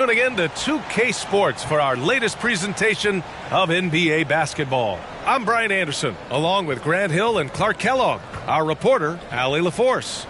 Tuning in to 2K Sports for our latest presentation of NBA basketball. I'm Brian Anderson, along with Grant Hill and Clark Kellogg, our reporter, Allie LaForce.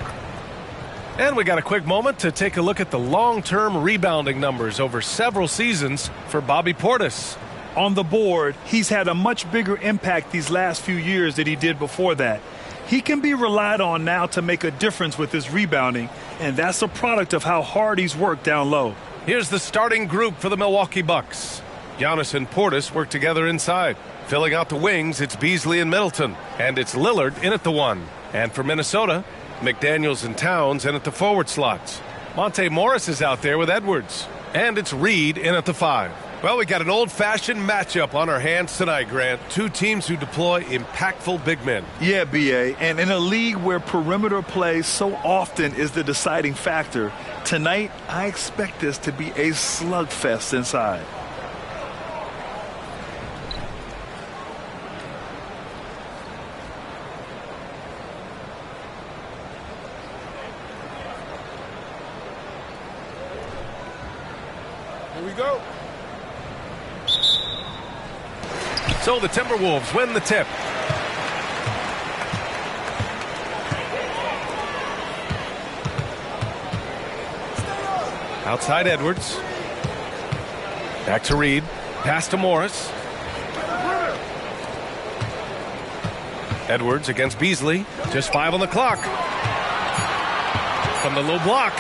And we got a quick moment to take a look at the long-term rebounding numbers over several seasons for Bobby Portis. On the board, he's had a much bigger impact these last few years than he did before that. He can be relied on now to make a difference with his rebounding, and that's a product of how hard he's worked down low. Here's the starting group for the Milwaukee Bucks. Giannis and Portis work together inside. Filling out the wings, it's Beasley and Middleton. And it's Lillard in at the 1. And for Minnesota, McDaniels and Towns in at the forward slots. Monte Morris is out there with Edwards. And it's Reed in at the 5. Well, we got an old-fashioned matchup on our hands tonight, Grant. Two teams who deploy impactful big men. Yeah, B.A., and in a league where perimeter play so often is the deciding factor, tonight I expect this to be a slugfest inside. Here we go. So the Timberwolves win the tip. Outside Edwards. Back to Reed. Pass to Morris. Edwards against Beasley. Just 5 on the clock. From the low block.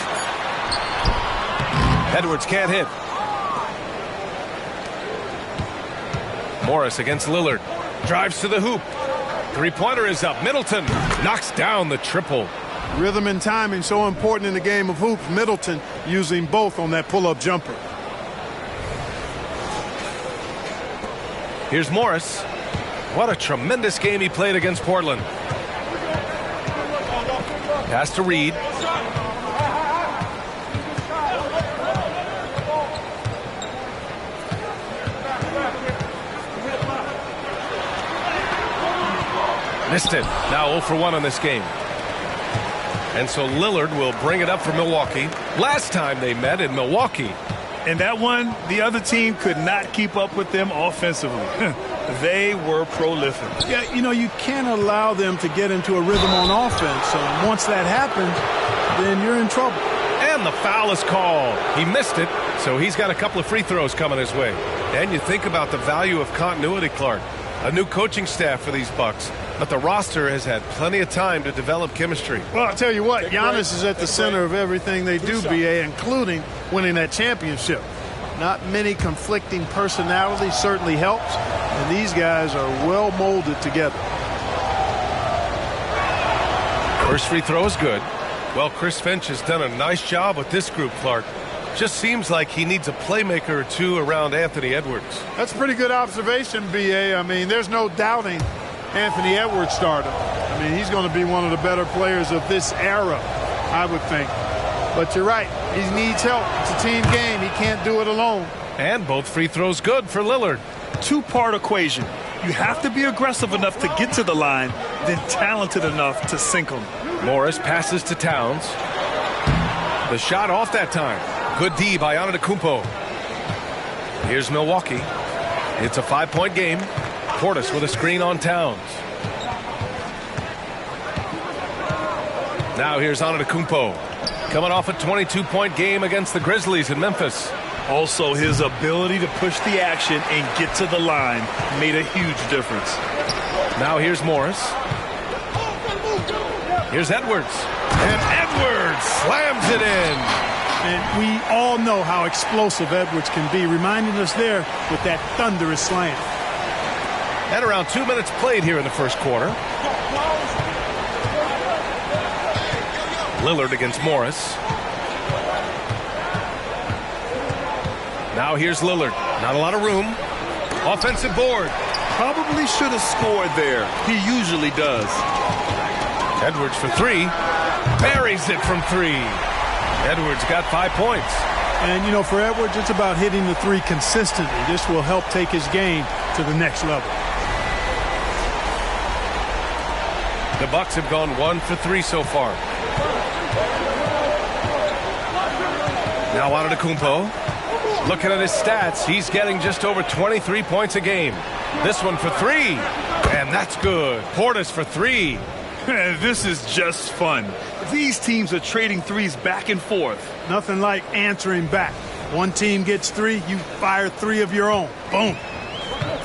Edwards can't hit. Morris against Lillard. Drives to the hoop. Three-pointer is up. Middleton knocks down the triple. Rhythm and timing so important in the game of hoops. Middleton using both on that pull-up jumper. Here's Morris. What a tremendous game he played against Portland. Pass to Reed. Missed it. Now 0 for 1 in this game. And so Lillard will bring it up for Milwaukee. Last time they met in Milwaukee. And that one, the other team could not keep up with them offensively. They were prolific. Yeah, you know, you can't allow them to get into a rhythm on offense. And once that happens, then you're in trouble. And the foul is called. He missed it, so he's got a couple of free throws coming his way. And you think about the value of continuity, Clark. A new coaching staff for these Bucks, but the roster has had plenty of time to develop chemistry. Well, I'll tell you what, Giannis is at the center of everything they do, B.A., including winning that championship. Not many conflicting personalities certainly helps, and these guys are well molded together. First free throw is good. Well, Chris Finch has done a nice job with this group, Clark. Just seems like he needs a playmaker or two around Anthony Edwards. That's a pretty good observation, B.A. I mean, there's no doubting Anthony Edwards stardom. I mean, he's going to be one of the better players of this era, I would think. But you're right. He needs help. It's a team game. He can't do it alone. And both free throws good for Lillard. Two-part equation. You have to be aggressive enough to get to the line, then talented enough to sink them. Morris passes to Towns. The shot off that time. Good D by Antetokounmpo. Here's Milwaukee. It's a 5-point game. Portis with a screen on Towns. Now here's Antetokounmpo. Coming off a 22-point game against the Grizzlies in Memphis. Also, his ability to push the action and get to the line made a huge difference. Now here's Morris. Here's Edwards. And Edwards slams it in. And we all know how explosive Edwards can be, reminding us there with that thunderous slam. And around 2 minutes played here in the first quarter. Lillard against Morris. Now here's Lillard. Not a lot of room. Offensive board. Probably should have scored there. He usually does. Edwards for 3. Buries it from 3. Edwards got 5 points. And, you know, for Edwards, it's about hitting the 3 consistently. This will help take his game to the next level. The Bucks have gone 1 for 3 so far. Now Antetokounmpo. Looking at his stats, he's getting just over 23 points a game. This one for three, and that's good. Portis for three. This is just fun. These teams are trading threes back and forth. Nothing like answering back. One team gets three, you fire three of your own. Boom.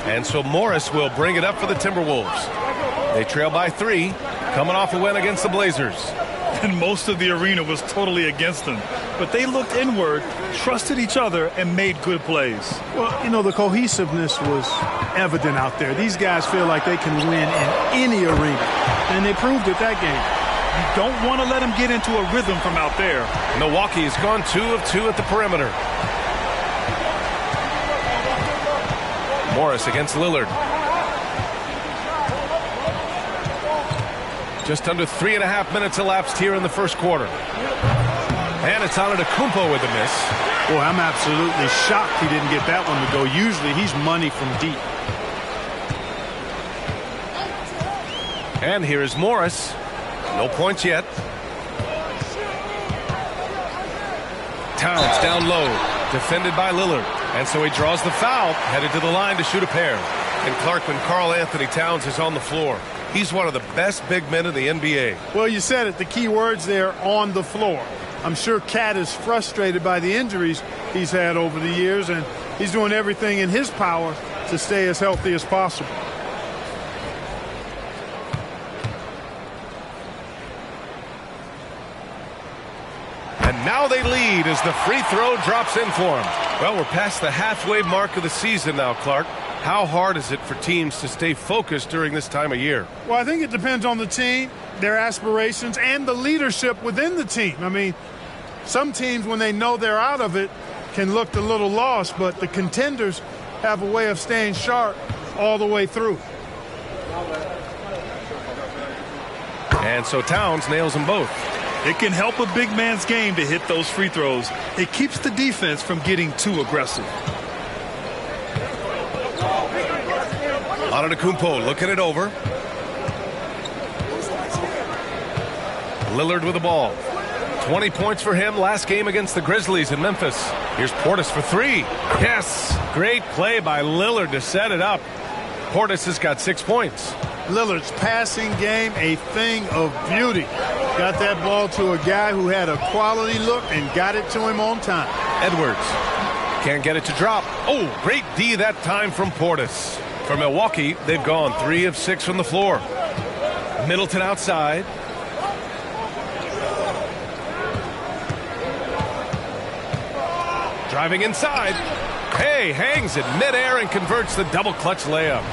And so Morris will bring it up for the Timberwolves. They trail by three, coming off a win against the Blazers. And most of the arena was totally against them. But they looked inward, trusted each other, and made good plays. Well, you know, the cohesiveness was evident out there. These guys feel like they can win in any arena, and they proved it that game. You don't want to let them get into a rhythm from out there. Milwaukee has gone 2 of 2 at the perimeter. Morris against Lillard. Just under 3.5 minutes elapsed here in the first quarter. And it's on Antetokounmpo with a miss. Boy, I'm absolutely shocked he didn't get that one to go. Usually he's money from deep. And here is Morris. No points yet. Towns down low, defended by Lillard. And so he draws the foul, headed to the line to shoot a pair. And Clark, when Karl Anthony Towns is on the floor, he's one of the best big men in the NBA. Well, you said it. The key words there, on the floor. I'm sure Cat is frustrated by the injuries he's had over the years, and he's doing everything in his power to stay as healthy as possible. And now they lead as the free throw drops in for him. Well, we're past the halfway mark of the season now, Clark. How hard is it for teams to stay focused during this time of year? Well, I think it depends on the team, their aspirations, and the leadership within the team. I mean, some teams, when they know they're out of it, can look a little lost, but the contenders have a way of staying sharp all the way through. And so Towns nails them both. It can help a big man's game to hit those free throws. It keeps the defense from getting too aggressive. Antetokounmpo looking it over. Lillard with the ball. 20 points for him last game against the Grizzlies in Memphis. Here's Portis for three. Yes! Great play by Lillard to set it up. Portis has got 6 points. Lillard's passing game, a thing of beauty. Got that ball to a guy who had a quality look and got it to him on time. Edwards can't get it to drop. Oh, great D that time from Portis. For Milwaukee, they've gone 3 of 6 from the floor. Middleton outside. Driving inside. Hey, hangs it midair and converts the double clutch layup.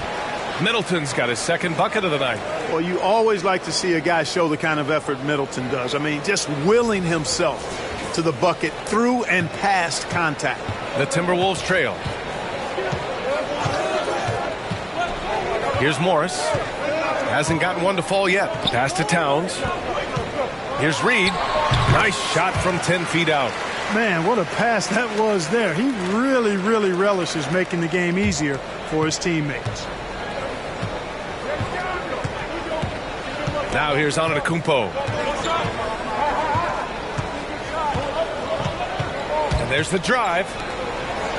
Middleton's got his second bucket of the night. Well, you always like to see a guy show the kind of effort Middleton does. I mean, just willing himself to the bucket through and past contact. The Timberwolves trail. Here's Morris. Hasn't gotten one to fall yet. Pass to Towns. Here's Reed. Nice shot from 10 feet out. Man, what a pass that was there. He really, really relishes making the game easier for his teammates. Now here's Antetokounmpo. And there's the drive.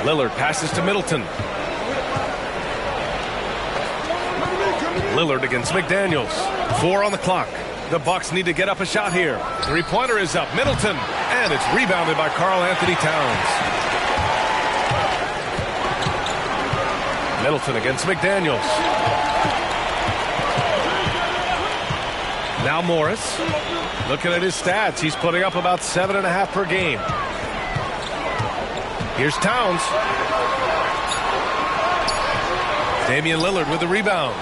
Lillard passes to Middleton. Lillard against McDaniels. 4 on the clock. The Bucks need to get up a shot here. Three-pointer is up. Middleton. And it's rebounded by Karl Anthony Towns. Middleton against McDaniels. Now Morris. Looking at his stats, he's putting up about 7.5 per game. Here's Towns. Damian Lillard with the rebound.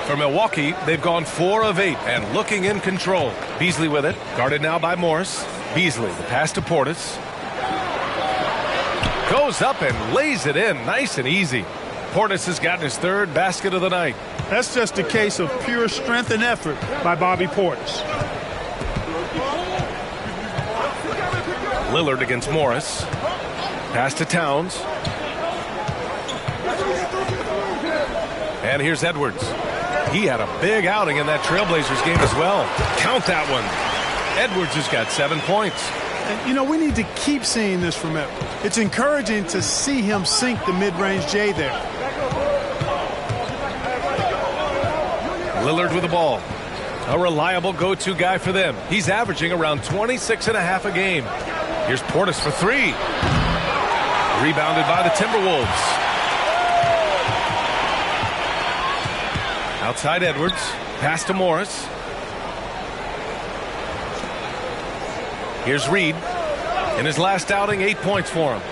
For Milwaukee, they've gone 4 of 8 and looking in control. Beasley with it, guarded now by Morris. Beasley, the pass to Portis. Goes up and lays it in, nice and easy. Portis has gotten his 3rd basket of the night. That's just a case of pure strength and effort by Bobby Portis. Lillard against Morris. Pass to Towns. And here's Edwards. He had a big outing in that Trailblazers game as well. Count that one. Edwards has got 7 points. And, you know, we need to keep seeing this from Edwards. It's encouraging to see him sink the mid-range J there. Lillard with the ball. A reliable go-to guy for them. He's averaging around 26.5 a game. Here's Portis for three. Rebounded by the Timberwolves. Outside Edwards. Pass to Morris. Here's Reed. In his last outing, 8 points for him.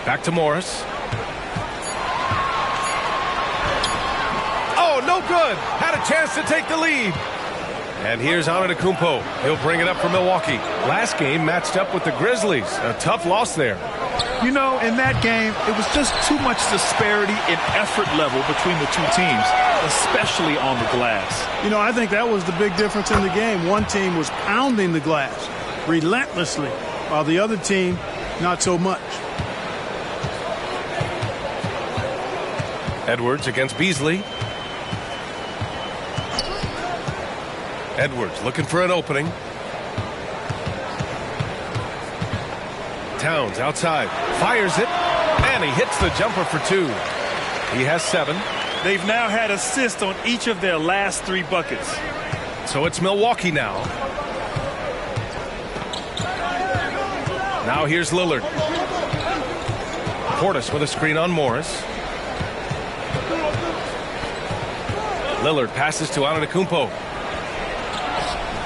Back to Morris. Oh, no good. Had a chance to take the lead. And here's Antetokounmpo. He'll bring it up for Milwaukee. Last game matched up with the Grizzlies. A tough loss there. You know, in that game, it was just too much disparity in effort level between the two teams, especially on the glass. You know, I think that was the big difference in the game. One team was pounding the glass relentlessly, while the other team, not so much. Edwards against Beasley. Edwards looking for an opening. Towns outside. Fires it. And he hits the jumper for two. He has 7. They've now had assists on each of their last 3 buckets. So it's Milwaukee now. Now here's Lillard. Portis with a screen on Morris. Lillard passes to Antetokounmpo.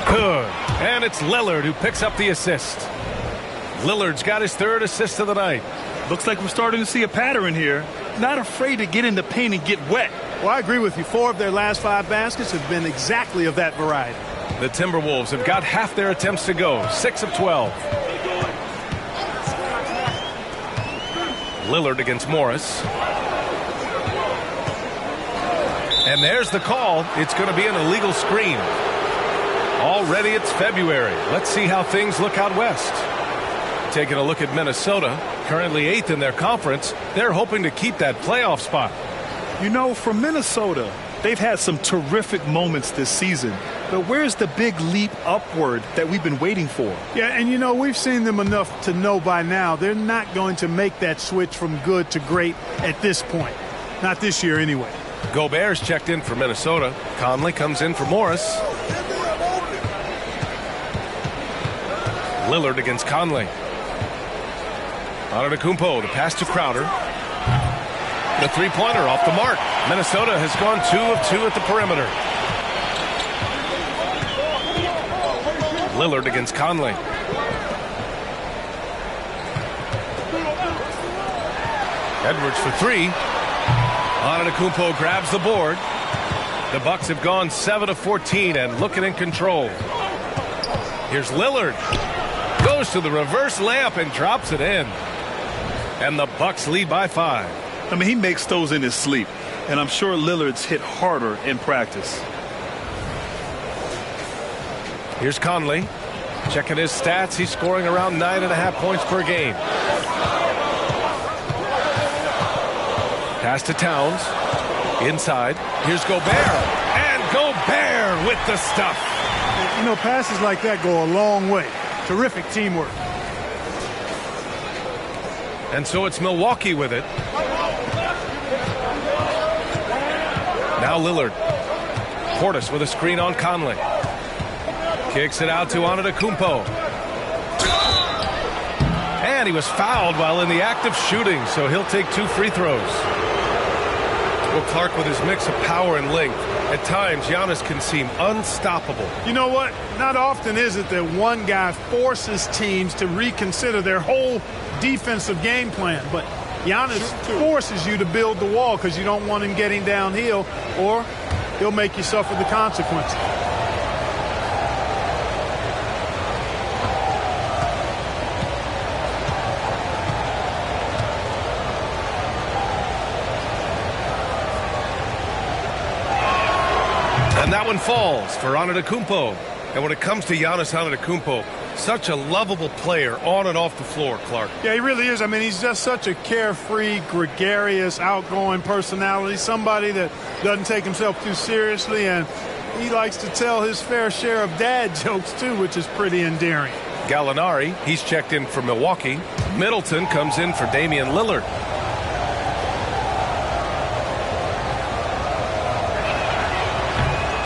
Good. And it's Lillard who picks up the assist. Lillard's got his 3rd assist of the night. Looks like we're starting to see a pattern here. Not afraid to get in the paint and get wet. Well, I agree with you. 4 of their last 5 baskets have been exactly of that variety. The Timberwolves have got half their attempts to go. 6 of 12. Lillard against Morris. And there's the call. It's going to be an illegal screen. Already it's February. Let's see how things look out west. Taking a look at Minnesota, currently 8th in their conference. They're hoping to keep that playoff spot. You know, for Minnesota, they've had some terrific moments this season. But where's the big leap upward that we've been waiting for? Yeah, and you know, we've seen them enough to know by now they're not going to make that switch from good to great at this point. Not this year anyway. Gobert's checked in for Minnesota. Conley comes in for Morris. Lillard against Conley. Antetokounmpo, the pass to Crowder. The three-pointer off the mark. Minnesota has gone 2 of 2 at the perimeter. Lillard against Conley. Edwards for 3. Antetokounmpo grabs the board. The Bucks have gone 7 of 14 and looking in control. Here's Lillard. Goes to the reverse layup and drops it in. And the Bucks lead by 5. I mean, he makes those in his sleep. And I'm sure Lillard's hit harder in practice. Here's Conley. Checking his stats. He's scoring around 9.5 points per game. Pass to Towns. Inside. Here's Gobert. And Gobert with the stuff. You know, passes like that go a long way. Terrific teamwork. And so it's Milwaukee with it. Now Lillard. Portis with a screen on Conley. Kicks it out to Antetokounmpo. And he was fouled while in the act of shooting, so he'll take 2 free throws. Well, Clark, with his mix of power and length, at times Giannis can seem unstoppable. You know what? Not often is it that one guy forces teams to reconsider their whole defensive game plan, but Giannis forces you to build the wall because you don't want him getting downhill, or he'll make you suffer the consequences. And that one falls for Antetokounmpo. And when it comes to Giannis Antetokounmpo, such a lovable player on and off the floor, Clark. Yeah, he really is. I mean, he's just such a carefree, gregarious, outgoing personality. Somebody that doesn't take himself too seriously. And he likes to tell his fair share of dad jokes, too, which is pretty endearing. Gallinari, he's checked in for Milwaukee. Middleton comes in for Damian Lillard.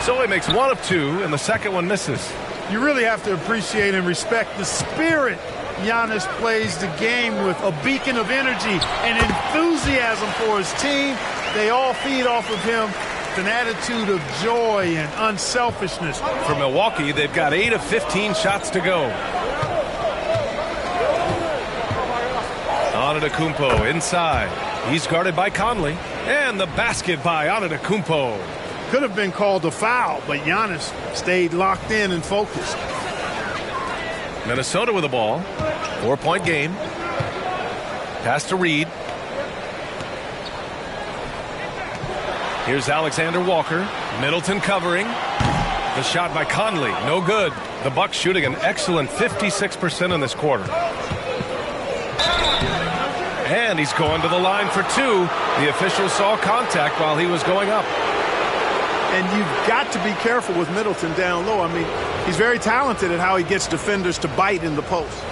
So he makes one of two, and the second one misses. You really have to appreciate and respect the spirit Giannis plays the game with, a beacon of energy and enthusiasm for his team. They all feed off of him, an attitude of joy and unselfishness. For Milwaukee, they've got 8 of 15 shots to go. Antetokounmpo inside. He's guarded by Conley. And the basket by Antetokounmpo. Could have been called a foul, but Giannis stayed locked in and focused. Minnesota with the ball. 4-point game. Pass to Reed. Here's Alexander Walker. Middleton covering. The shot by Conley. No good. The Bucks shooting an excellent 56% in this quarter. And he's going to the line for two. The official saw contact while he was going up. And you've got to be careful with Middleton down low. I mean, he's very talented at how he gets defenders to bite in the post.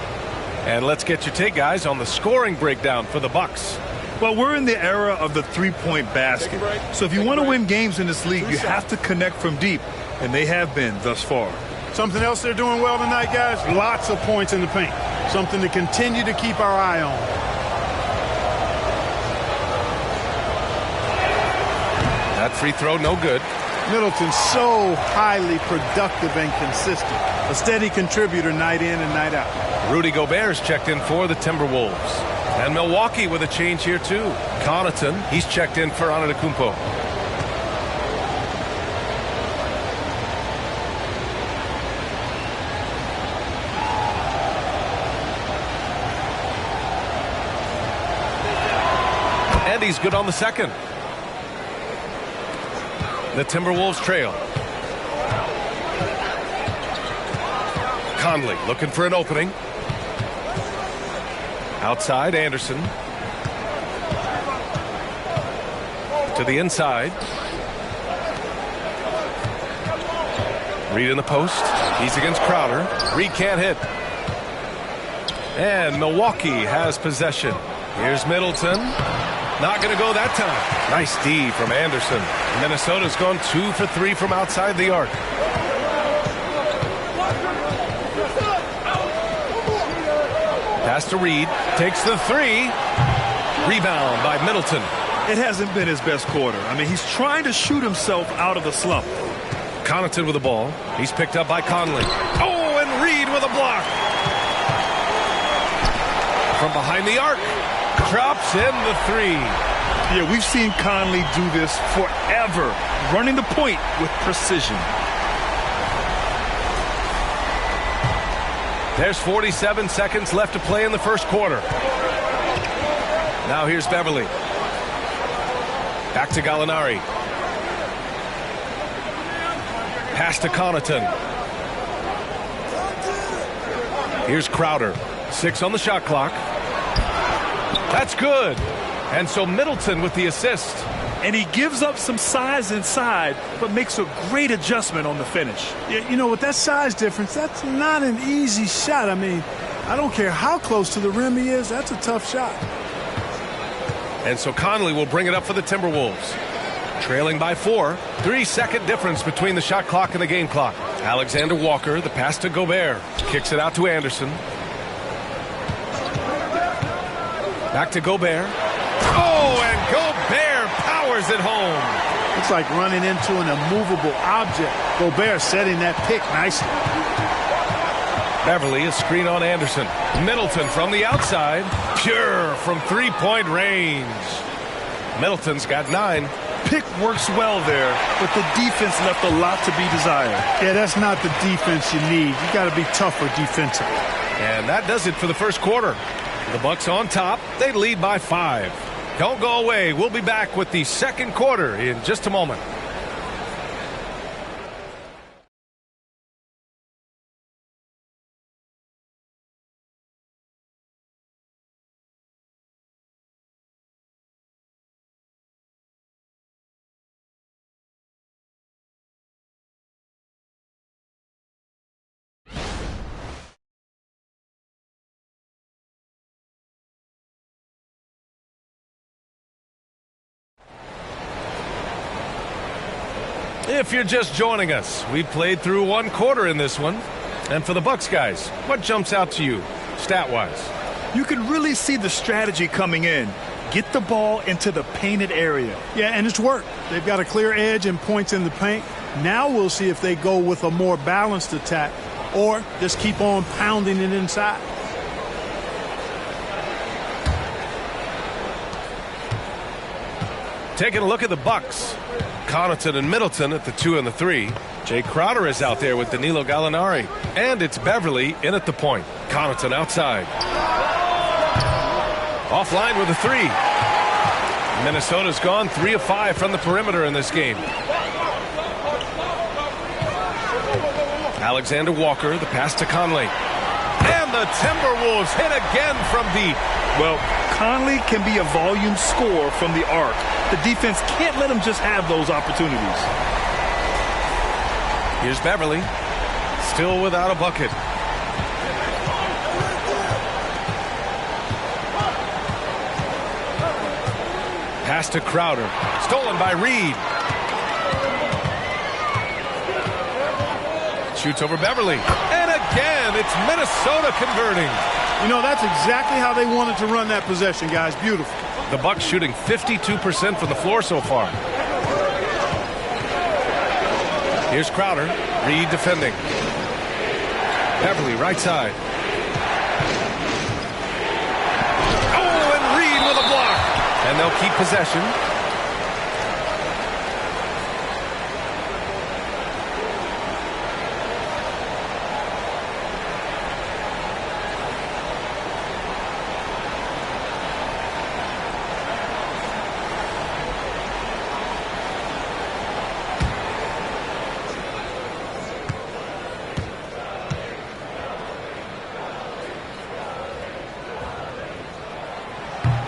And let's get your take, guys, on the scoring breakdown for the Bucks. Well, we're in the era of the three-point basket. So if you want to win games in this league, you have to connect from deep. And they have been thus far. Something else they're doing well tonight, guys, lots of points in the paint. Something to continue to keep our eye on. That free throw, no good. Middleton's so highly productive and consistent. A steady contributor night in and night out. Rudy Gobert's checked in for the Timberwolves. And Milwaukee with a change here, too. Connaughton, he's checked in for Antetokounmpo. And he's good on the second. The Timberwolves trail. Conley looking for an opening. Outside, Anderson. To the inside. Reed in the post. He's against Crowder. Reed can't hit. And Milwaukee has possession. Here's Middleton. Not going to go that time. Nice D from Anderson. Minnesota's gone 2 for 3 from outside the arc. Pass to Reed. Takes the three. Rebound by Middleton. It hasn't been his best quarter. I mean, he's trying to shoot himself out of the slump. Connaughton with the ball. He's picked up by Conley. Oh, and Reed with a block. From behind the arc. Drops in the three. Yeah, we've seen Conley do this forever, running the point with precision. There's 47 seconds left to play in the first quarter. Now here's Beverly. Back to Gallinari. Pass to Connaughton. Here's Crowder. 6 on the shot clock. That's good. And so Middleton with the assist. And he gives up some size inside, but makes a great adjustment on the finish. You know, with that size difference, that's not an easy shot. I mean, I don't care how close to the rim he is. That's a tough shot. And so Conley will bring it up for the Timberwolves. Trailing by 4. 3-second difference between the shot clock and the game clock. Alexander Walker, the pass to Gobert. Kicks it out to Anderson. Back to Gobert. Oh, and Gobert powers it home. It's like running into an immovable object. Gobert setting that pick nicely. Beverly, a screen on Anderson. Middleton from the outside. Pure from three-point range. Middleton's got 9. Pick works well there, but the defense left a lot to be desired. Yeah, that's not the defense you need. You got to be tougher defensively. And that does it for the first quarter. The Bucks on top. They lead by 5. Don't go away. We'll be back with the second quarter in just a moment. If you're just joining us, we played through one quarter in this one. And for the Bucks guys, what jumps out to you, stat-wise? You can really see the strategy coming in. Get the ball into the painted area. Yeah, and it's worked. They've got a clear edge and points in the paint. Now we'll see if they go with a more balanced attack or just keep on pounding it inside. Taking a look at the Bucks. Connaughton and Middleton at the 2 and the 3. Jay Crowder is out there with Danilo Gallinari. And it's Beverly in at the point. Connaughton outside. Offline with a 3. Minnesota's gone 3 of 5 from the perimeter in this game. Alexander Walker, the pass to Conley. And the Timberwolves hit again from deep. Well, Conley can be a volume scorer from the arc. The defense can't let him just have those opportunities. Here's Beverly, still without a bucket. Pass to Crowder, stolen by Reed. Shoots over Beverly, and again, it's Minnesota converting. You know, that's exactly how they wanted to run that possession, guys. Beautiful. The Bucks shooting 52% from the floor so far. Here's Crowder. Reed defending. Beverly right side. Oh, and Reed with a block. And they'll keep possession.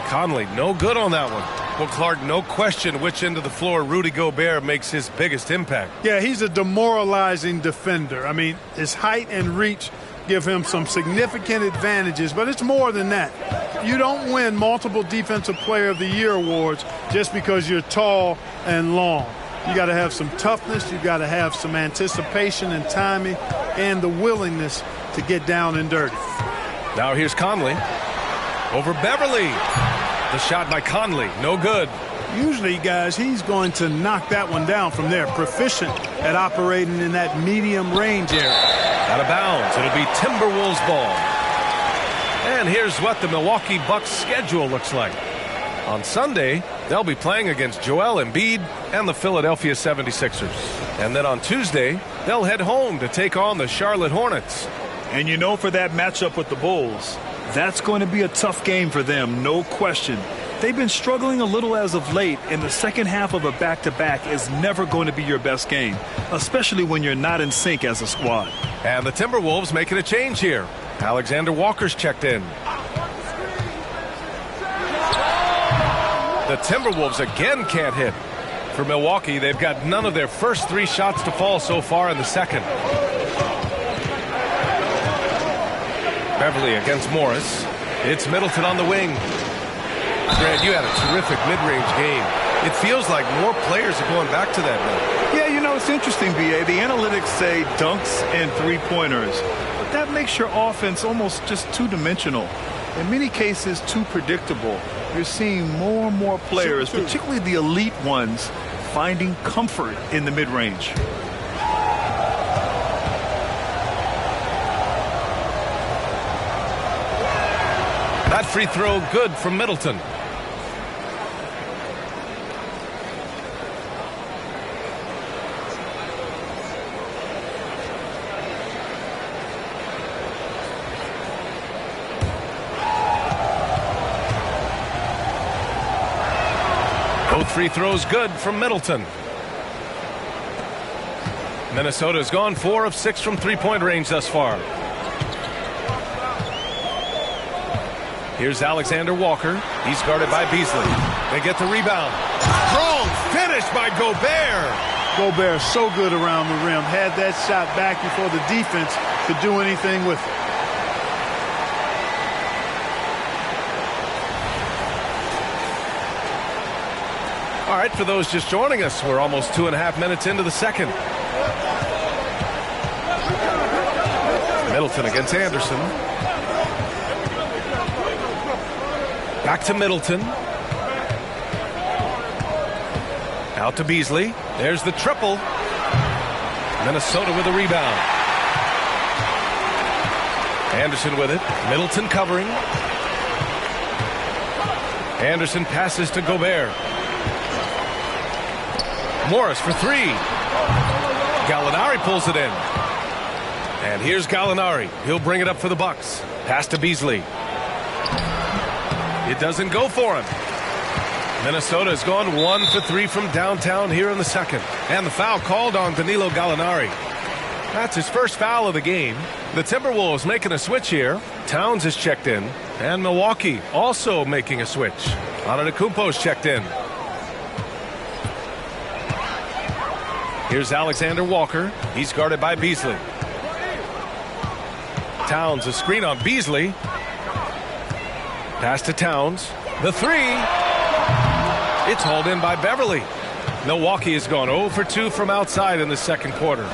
Conley, no good on that one. Well, Clark, no question which end of the floor Rudy Gobert makes his biggest impact. Yeah, he's a demoralizing defender. I mean, his height and reach give him some significant advantages, but it's more than that. You don't win multiple Defensive Player of the Year awards just because you're tall and long. You got to have some toughness. You got to have some anticipation and timing and the willingness to get down and dirty. Now here's Conley over Beverly. The shot by Conley, no good. Usually, guys, he's going to knock that one down from there. Proficient at operating in that medium range area. Out of bounds. It'll be Timberwolves ball. And here's what the Milwaukee Bucks schedule looks like. On Sunday, they'll be playing against Joel Embiid and the Philadelphia 76ers. And then on Tuesday, they'll head home to take on the Charlotte Hornets. And you know, for that matchup with the Bulls, that's going to be a tough game for them, no question. They've been struggling a little as of late, and the second half of a back-to-back is never going to be your best game, especially when you're not in sync as a squad. And the Timberwolves making a change here. Alexander Walker's checked in. The Timberwolves again can't hit. For Milwaukee, they've got none of their first 3 shots to fall so far in the second. Beverly against Morris. It's Middleton on the wing. Grant, you had a terrific mid-range game. It feels like more players are going back to that now. Yeah, you know, it's interesting, B.A. The analytics say dunks and three-pointers. But that makes your offense almost just two-dimensional. In many cases, too predictable. You're seeing more and more players, particularly the elite ones, finding comfort in the mid-range. That free throw good from Middleton. Both free throws good from Middleton. Minnesota's gone 4 of 6 from three-point range thus far. Here's Alexander Walker. He's guarded by Beasley. They get the rebound. Strong finish by Gobert. Gobert so good around the rim. Had that shot back before the defense could do anything with it. All right, for those just joining us, we're almost 2.5 minutes into the second. Middleton against Anderson. Back to Middleton. Out to Beasley. There's the triple. Minnesota with a rebound. Anderson with it. Middleton covering. Anderson passes to Gobert. Morris for three. Gallinari pulls it in. And here's Gallinari. He'll bring it up for the Bucks. Pass to Beasley. It doesn't go for him. Minnesota has gone 1 for 3 from downtown here in the second. And the foul called on Danilo Gallinari. That's his first foul of the game. The Timberwolves making a switch here. Towns is checked in. And Milwaukee also making a switch. Antetokounmpo's checked in. Here's Alexander Walker. He's guarded by Beasley. Towns a screen on Beasley. Pass to Towns. The three. It's hauled in by Beverly. Milwaukee has gone 0 for 2 from outside in the second quarter.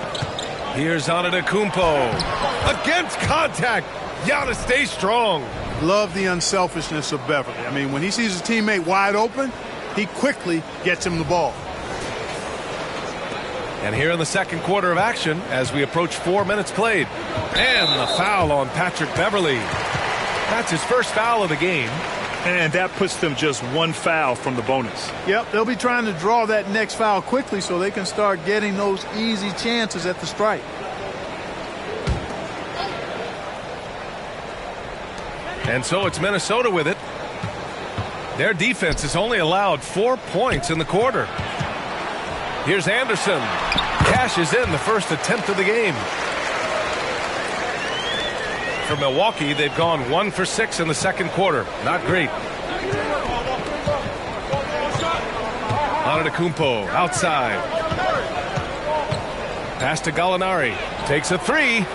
Here's Antetokounmpo. Against contact. Giannis stays strong. Love the unselfishness of Beverly. I mean, when he sees his teammate wide open, he quickly gets him the ball. And here in the second quarter of action, as we approach 4 minutes played. And the foul on Patrick Beverly. That's his first foul of the game. And that puts them just one foul from the bonus. Yep, they'll be trying to draw that next foul quickly so they can start getting those easy chances at the strike. And so it's Minnesota with it. Their defense has only allowed 4 points in the quarter. Here's Anderson. Cashes in the first attempt of the game. For Milwaukee, they've gone 1 for 6 in the second quarter. Not great. Antetokounmpo outside. Pass to Gallinari. Takes a three.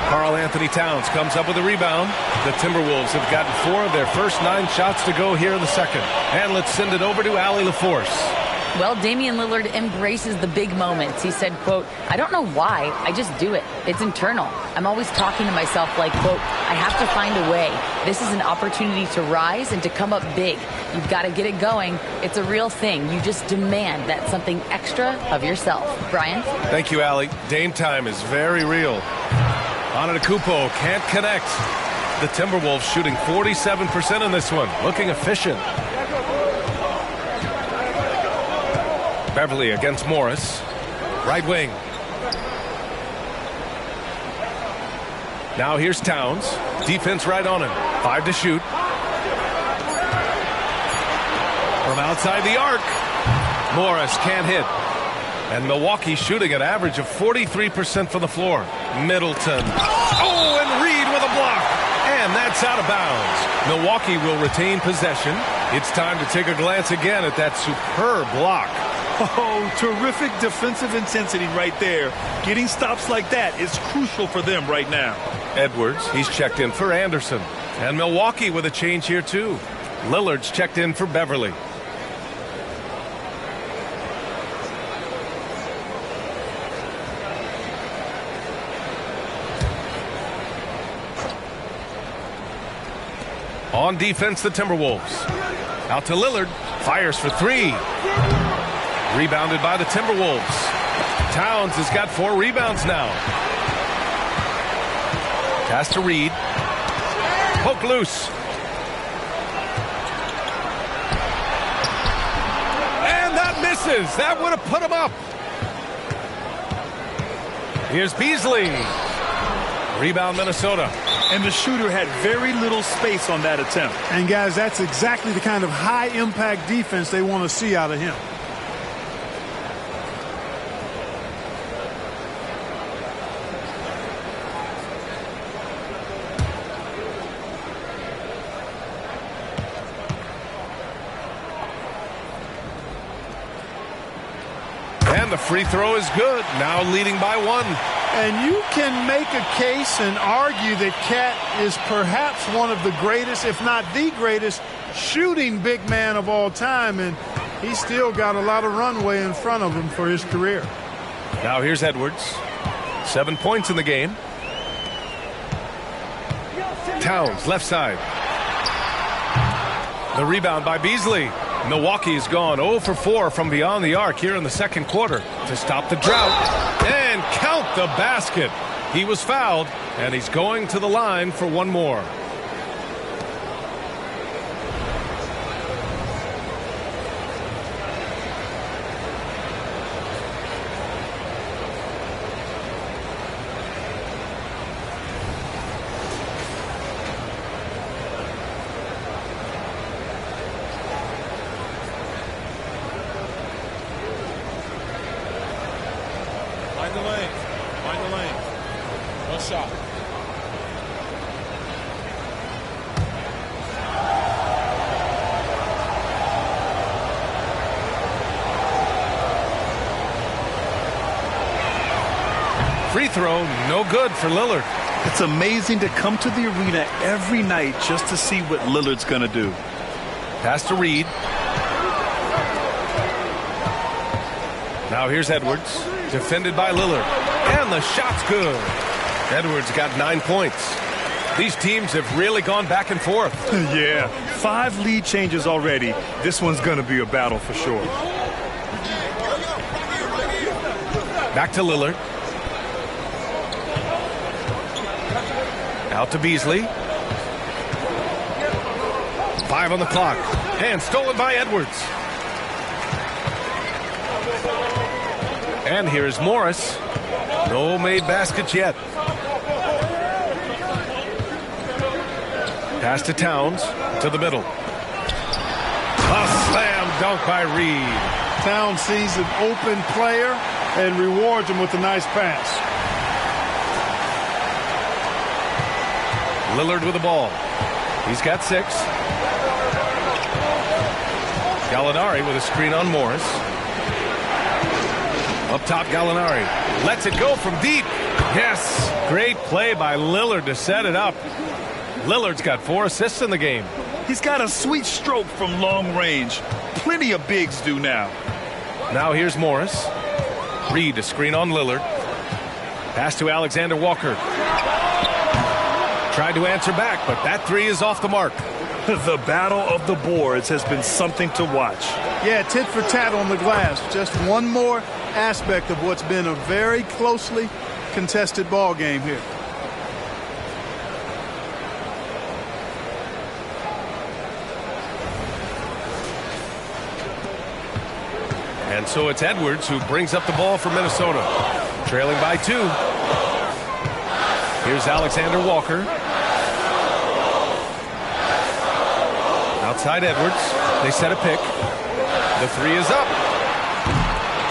Karl Anthony Towns comes up with a rebound. The Timberwolves have gotten 4 of their first 9 shots to go here in the second. And let's send it over to Allie LaForce. Well, Damian Lillard embraces the big moments. He said, quote, "I don't know why, I just do it. It's internal. I'm always talking to myself like, quote, I have to find a way. This is an opportunity to rise and to come up big. You've got to get it going. It's a real thing. You just demand that something extra of yourself." Brian? Thank you, Allie. Dame time is very real. Antetokounmpo can't connect. The Timberwolves shooting 47% in this one. Looking efficient. Beverly against Morris. Right wing. Now here's Towns. Defense right on him. 5 to shoot. From outside the arc. Morris can't hit. And Milwaukee shooting an average of 43% from the floor. Middleton. Oh, and Reed with a block. And that's out of bounds. Milwaukee will retain possession. It's time to take a glance again at that superb block. Oh, terrific defensive intensity right there. Getting stops like that is crucial for them right now. Edwards, he's checked in for Anderson. And Milwaukee with a change here too. Lillard's checked in for Beverly. On defense, the Timberwolves. Out to Lillard. Fires for 3. Rebounded by the Timberwolves. Towns has got 4 rebounds now. Pass to Reed. Poke loose. And that misses. That would have put him up. Here's Beasley. Rebound Minnesota. And the shooter had very little space on that attempt. And guys, that's exactly the kind of high impact defense they want to see out of him. And the free throw is good. Now leading by 1. And you can make a case and argue that Cat is perhaps one of the greatest, if not the greatest, shooting big man of all time. And he's still got a lot of runway in front of him for his career. Now here's Edwards. 7 points in the game. Towns, left side. The rebound by Beasley. Milwaukee's gone 0 for 4 from beyond the arc here in the second quarter to stop the drought and count the basket. He was fouled, and he's going to the line for one more. Find the lane. No shot. Free throw, no good for Lillard. It's amazing to come to the arena every night just to see what Lillard's going to do. Pass to Reed. Now here's Edwards, defended by Lillard. And the shot's good. Edwards got 9 points. These teams have really gone back and forth. Yeah, 5 lead changes already. This one's going to be a battle for sure. Back to Lillard. Out to Beasley. 5 on the clock. And stolen by Edwards. And here's Morris. No made baskets yet. Pass to Towns, to the middle. A slam dunk by Reed. Towns sees an open player and rewards him with a nice pass. Lillard with the ball. He's got 6. Gallinari with a screen on Morris. Up top, Gallinari lets it go from deep. Yes, great play by Lillard to set it up. Lillard's got 4 assists in the game. He's got a sweet stroke from long range. Plenty of bigs do now. Now here's Morris. Reed, a screen on Lillard. Pass to Alexander Walker. Tried to answer back, but that 3 is off the mark. The battle of the boards has been something to watch. Yeah, tit for tat on the glass. Just one more aspect of what's been a very closely contested ball game here. And so it's Edwards who brings up the ball for Minnesota. Trailing by 2. Here's Alexander Walker. Outside Edwards. They set a pick. The 3 is up.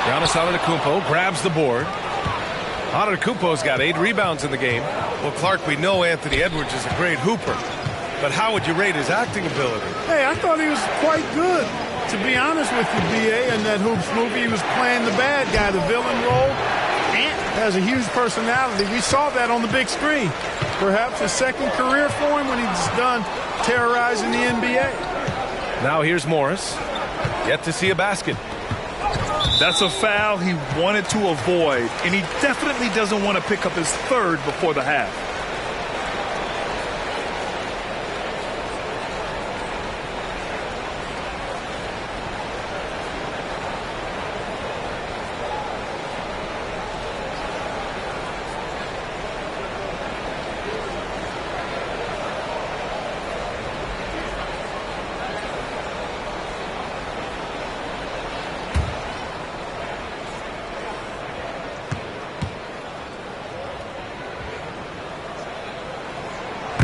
Giannis Antetokounmpo grabs the board. Antetokounmpo's got 8 rebounds in the game. Well, Clark, we know Anthony Edwards is a great hooper. But how would you rate his acting ability? Hey, I thought he was quite good. To be honest with you, B.A., in that Hoops movie, he was playing the bad guy, the villain role. Ant has a huge personality. We saw that on the big screen. Perhaps a second career for him when he's done terrorizing the NBA. Now here's Morris. Yet to see a basket. That's a foul he wanted to avoid, and he definitely doesn't want to pick up his 3rd before the half.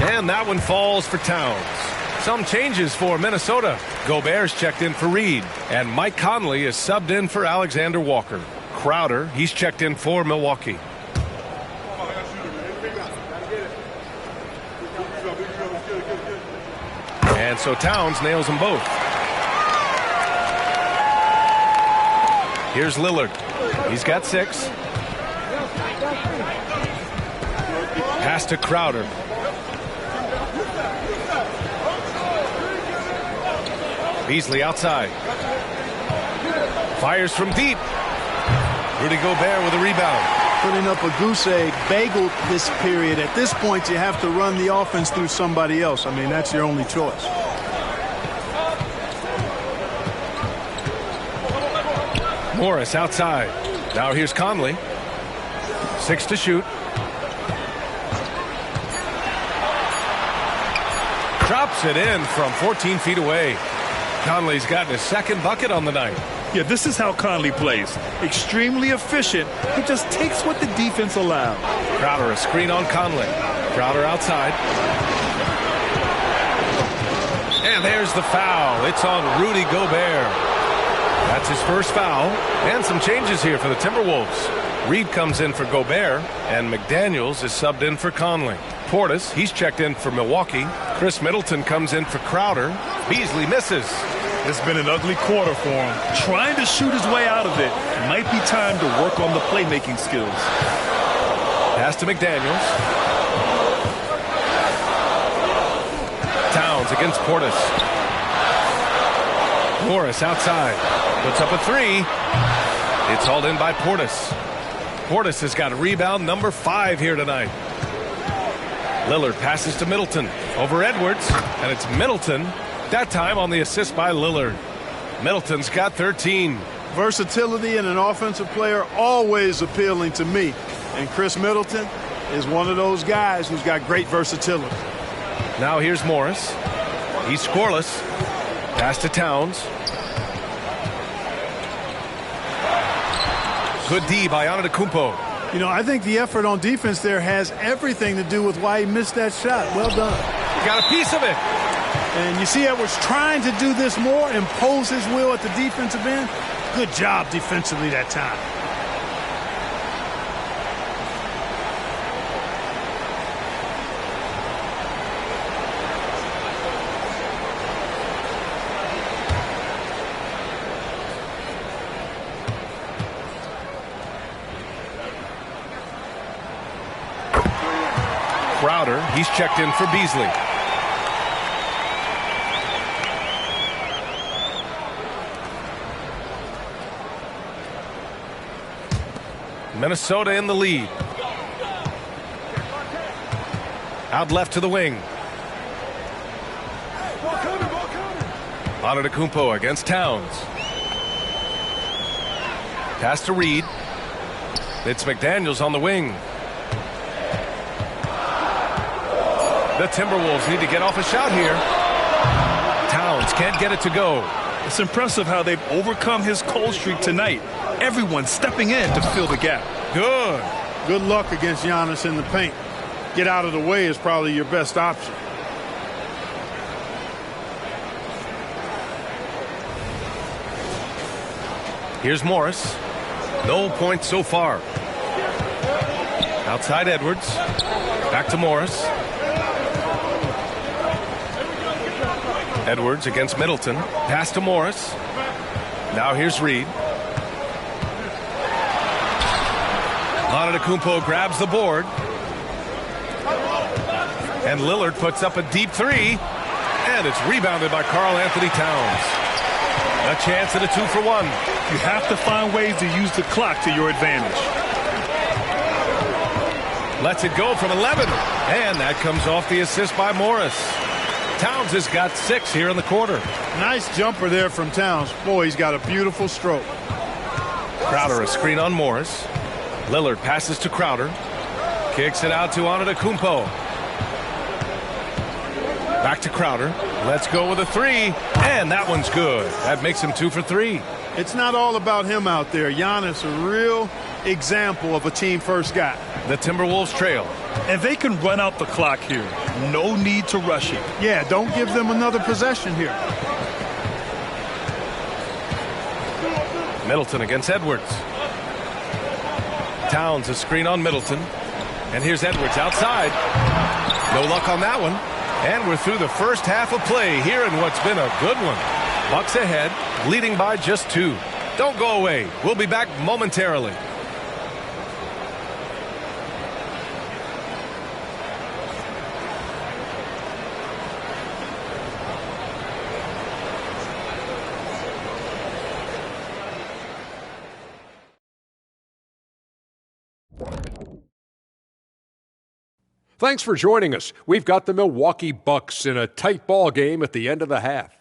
And that one falls for Towns. Some changes for Minnesota. Gobert's checked in for Reed. And Mike Conley is subbed in for Alexander Walker. Crowder, he's checked in for Milwaukee. And so Towns nails them both. Here's Lillard. He's got 6. Pass to Crowder. Beasley outside. Fires from deep. Rudy Gobert with a rebound. Putting up a goose egg, bagel this period. At this point, you have to run the offense through somebody else. I mean, that's your only choice. Morris outside. Now here's Conley. 6 to shoot. Drops it in from 14 feet away. Conley's gotten his second bucket on the night. Yeah, this is how Conley plays. Extremely efficient. He just takes what the defense allows. Crowder, a screen on Conley. Crowder outside. And there's the foul. It's on Rudy Gobert. That's his first foul. And some changes here for the Timberwolves. Reed comes in for Gobert, and McDaniels is subbed in for Conley. Portis, he's checked in for Milwaukee. Chris Middleton comes in for Crowder. Beasley misses. It's been an ugly quarter for him. Trying to shoot his way out of it. Might be time to work on the playmaking skills. Pass to McDaniels. Towns against Portis. Morris outside. Puts up a 3. It's hauled in by Portis. Portis has got rebound number 5 here tonight. Lillard passes to Middleton. Over Edwards. And it's Middleton. That time on the assist by Lillard. Middleton's got 13. Versatility in an offensive player always appealing to me. And Chris Middleton is one of those guys who's got great versatility. Now here's Morris. He's scoreless. Pass to Towns. Good D by Antetokounmpo. You know, I think the effort on defense there has everything to do with why he missed that shot. Well done. Got a piece of it. And you see Edwards trying to do this more, impose his will at the defensive end. Good job defensively that time. Crowder, he's checked in for Beasley. Minnesota in the lead. Out left to the wing. Antetokounmpo against Towns. Pass to Reed. It's McDaniels on the wing. The Timberwolves need to get off a shot here. Towns can't get it to go. It's impressive how they've overcome his cold streak tonight. Everyone stepping in to fill the gap. Good. Good luck against Giannis in the paint. Get out of the way is probably your best option. Here's Morris. No points so far. Outside Edwards. Back to Morris. Edwards against Middleton. Pass to Morris. Now here's Reed. Antetokounmpo grabs the board. And Lillard puts up a deep 3. And it's rebounded by Karl Anthony Towns. A chance at a 2-for-1. You have to find ways to use the clock to your advantage. Lets it go from 11. And that comes off the assist by Morris. Towns has got 6 here in the quarter. Nice jumper there from Towns. Boy, he's got a beautiful stroke. Crowder, a screen on Morris. Lillard passes to Crowder. Kicks it out to Antetokounmpo. Back to Crowder. Let's go with a 3. And that one's good. That makes him 2 for 3. It's not all about him out there. Giannis, a real example of a team-first guy. The Timberwolves trail. And they can run out the clock here. No need to rush it. Yeah, don't give them another possession here. Middleton against Edwards. Towns, a screen on Middleton. And here's Edwards outside. No luck on that one. And we're through the first half of play here in what's been a good one. Bucks ahead, leading by just 2. Don't go away. We'll be back momentarily. Thanks for joining us. We've got the Milwaukee Bucks in a tight ball game at the end of the half.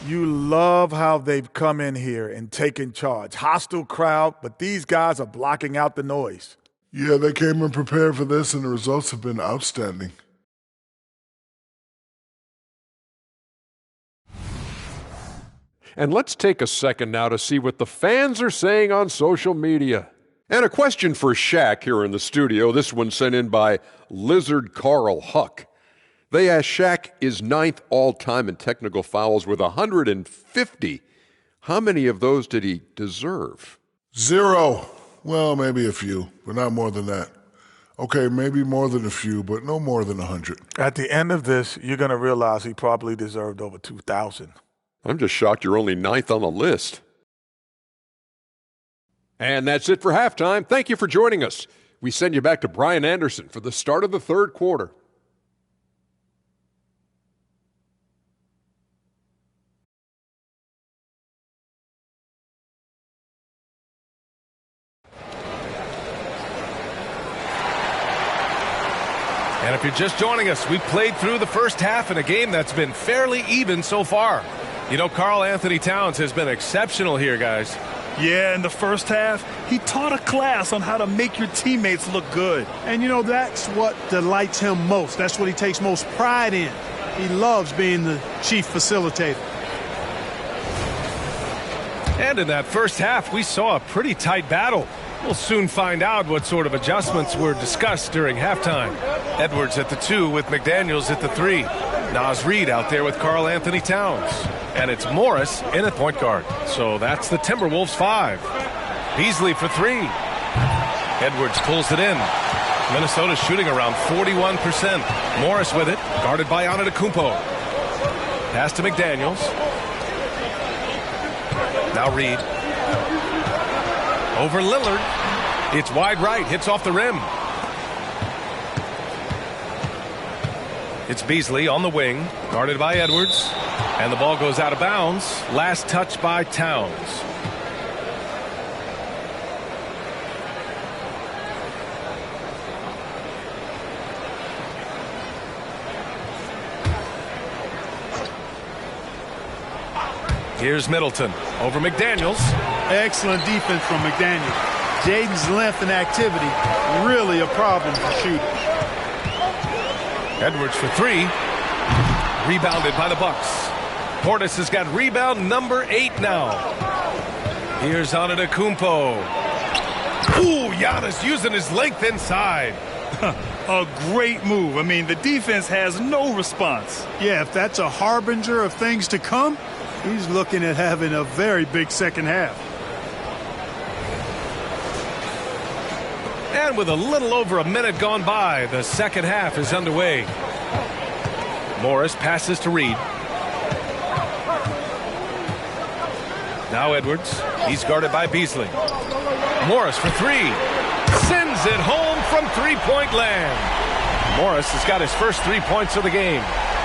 You love how they've come in here and taken charge. Hostile crowd, but these guys are blocking out the noise. Yeah, they came in prepared for this, and the results have been outstanding. And let's take a second now to see what the fans are saying on social media. And a question for Shaq here in the studio. This one sent in by Lizard Carl Huck. They asked, Shaq is 9th all-time in technical fouls with 150. How many of those did he deserve? 0. Well, maybe a few, but not more than that. Okay, maybe more than a few, but no more than 100. At the end of this, you're going to realize he probably deserved over 2,000. I'm just shocked you're only 9th on the list. And that's it for halftime. Thank you for joining us. We send you back to Brian Anderson for the start of the third quarter. And if you're just joining us, we've played through the first half in a game that's been fairly even so far. You know, Karl Anthony Towns has been exceptional here, guys. Yeah, in the first half, he taught a class on how to make your teammates look good. And, you know, that's what delights him most. That's what he takes most pride in. He loves being the chief facilitator. And in that first half, we saw a pretty tight battle. We'll soon find out what sort of adjustments were discussed during halftime. Edwards at the 2 with McDaniels at the 3. Naz Reid out there with Karl Anthony Towns. And it's Morris in at point guard. So that's the Timberwolves 5. Beasley for 3. Edwards pulls it in. Minnesota's shooting around 41%. Morris with it, guarded by Antetokounmpo. Pass to McDaniels. Now Reid. Over Lillard. It's wide right, hits off the rim. It's Beasley on the wing, guarded by Edwards. And the ball goes out of bounds. Last touch by Towns. Here's Middleton over McDaniels. Excellent defense from McDaniels. Jaden's length and activity, really a problem for shooters. Edwards for 3. Rebounded by the Bucks. Portis has got rebound number 8 now. Here's Antetokounmpo. Ooh, Giannis using his length inside. A great move. I mean, the defense has no response. Yeah, if that's a harbinger of things to come, he's looking at having a very big second half. And with a little over a minute gone by, the second half is underway. Morris passes to Reid. Now Edwards. He's guarded by Beasley. Morris for 3. Sends it home from three-point land. Morris has got his first 3 points of the game.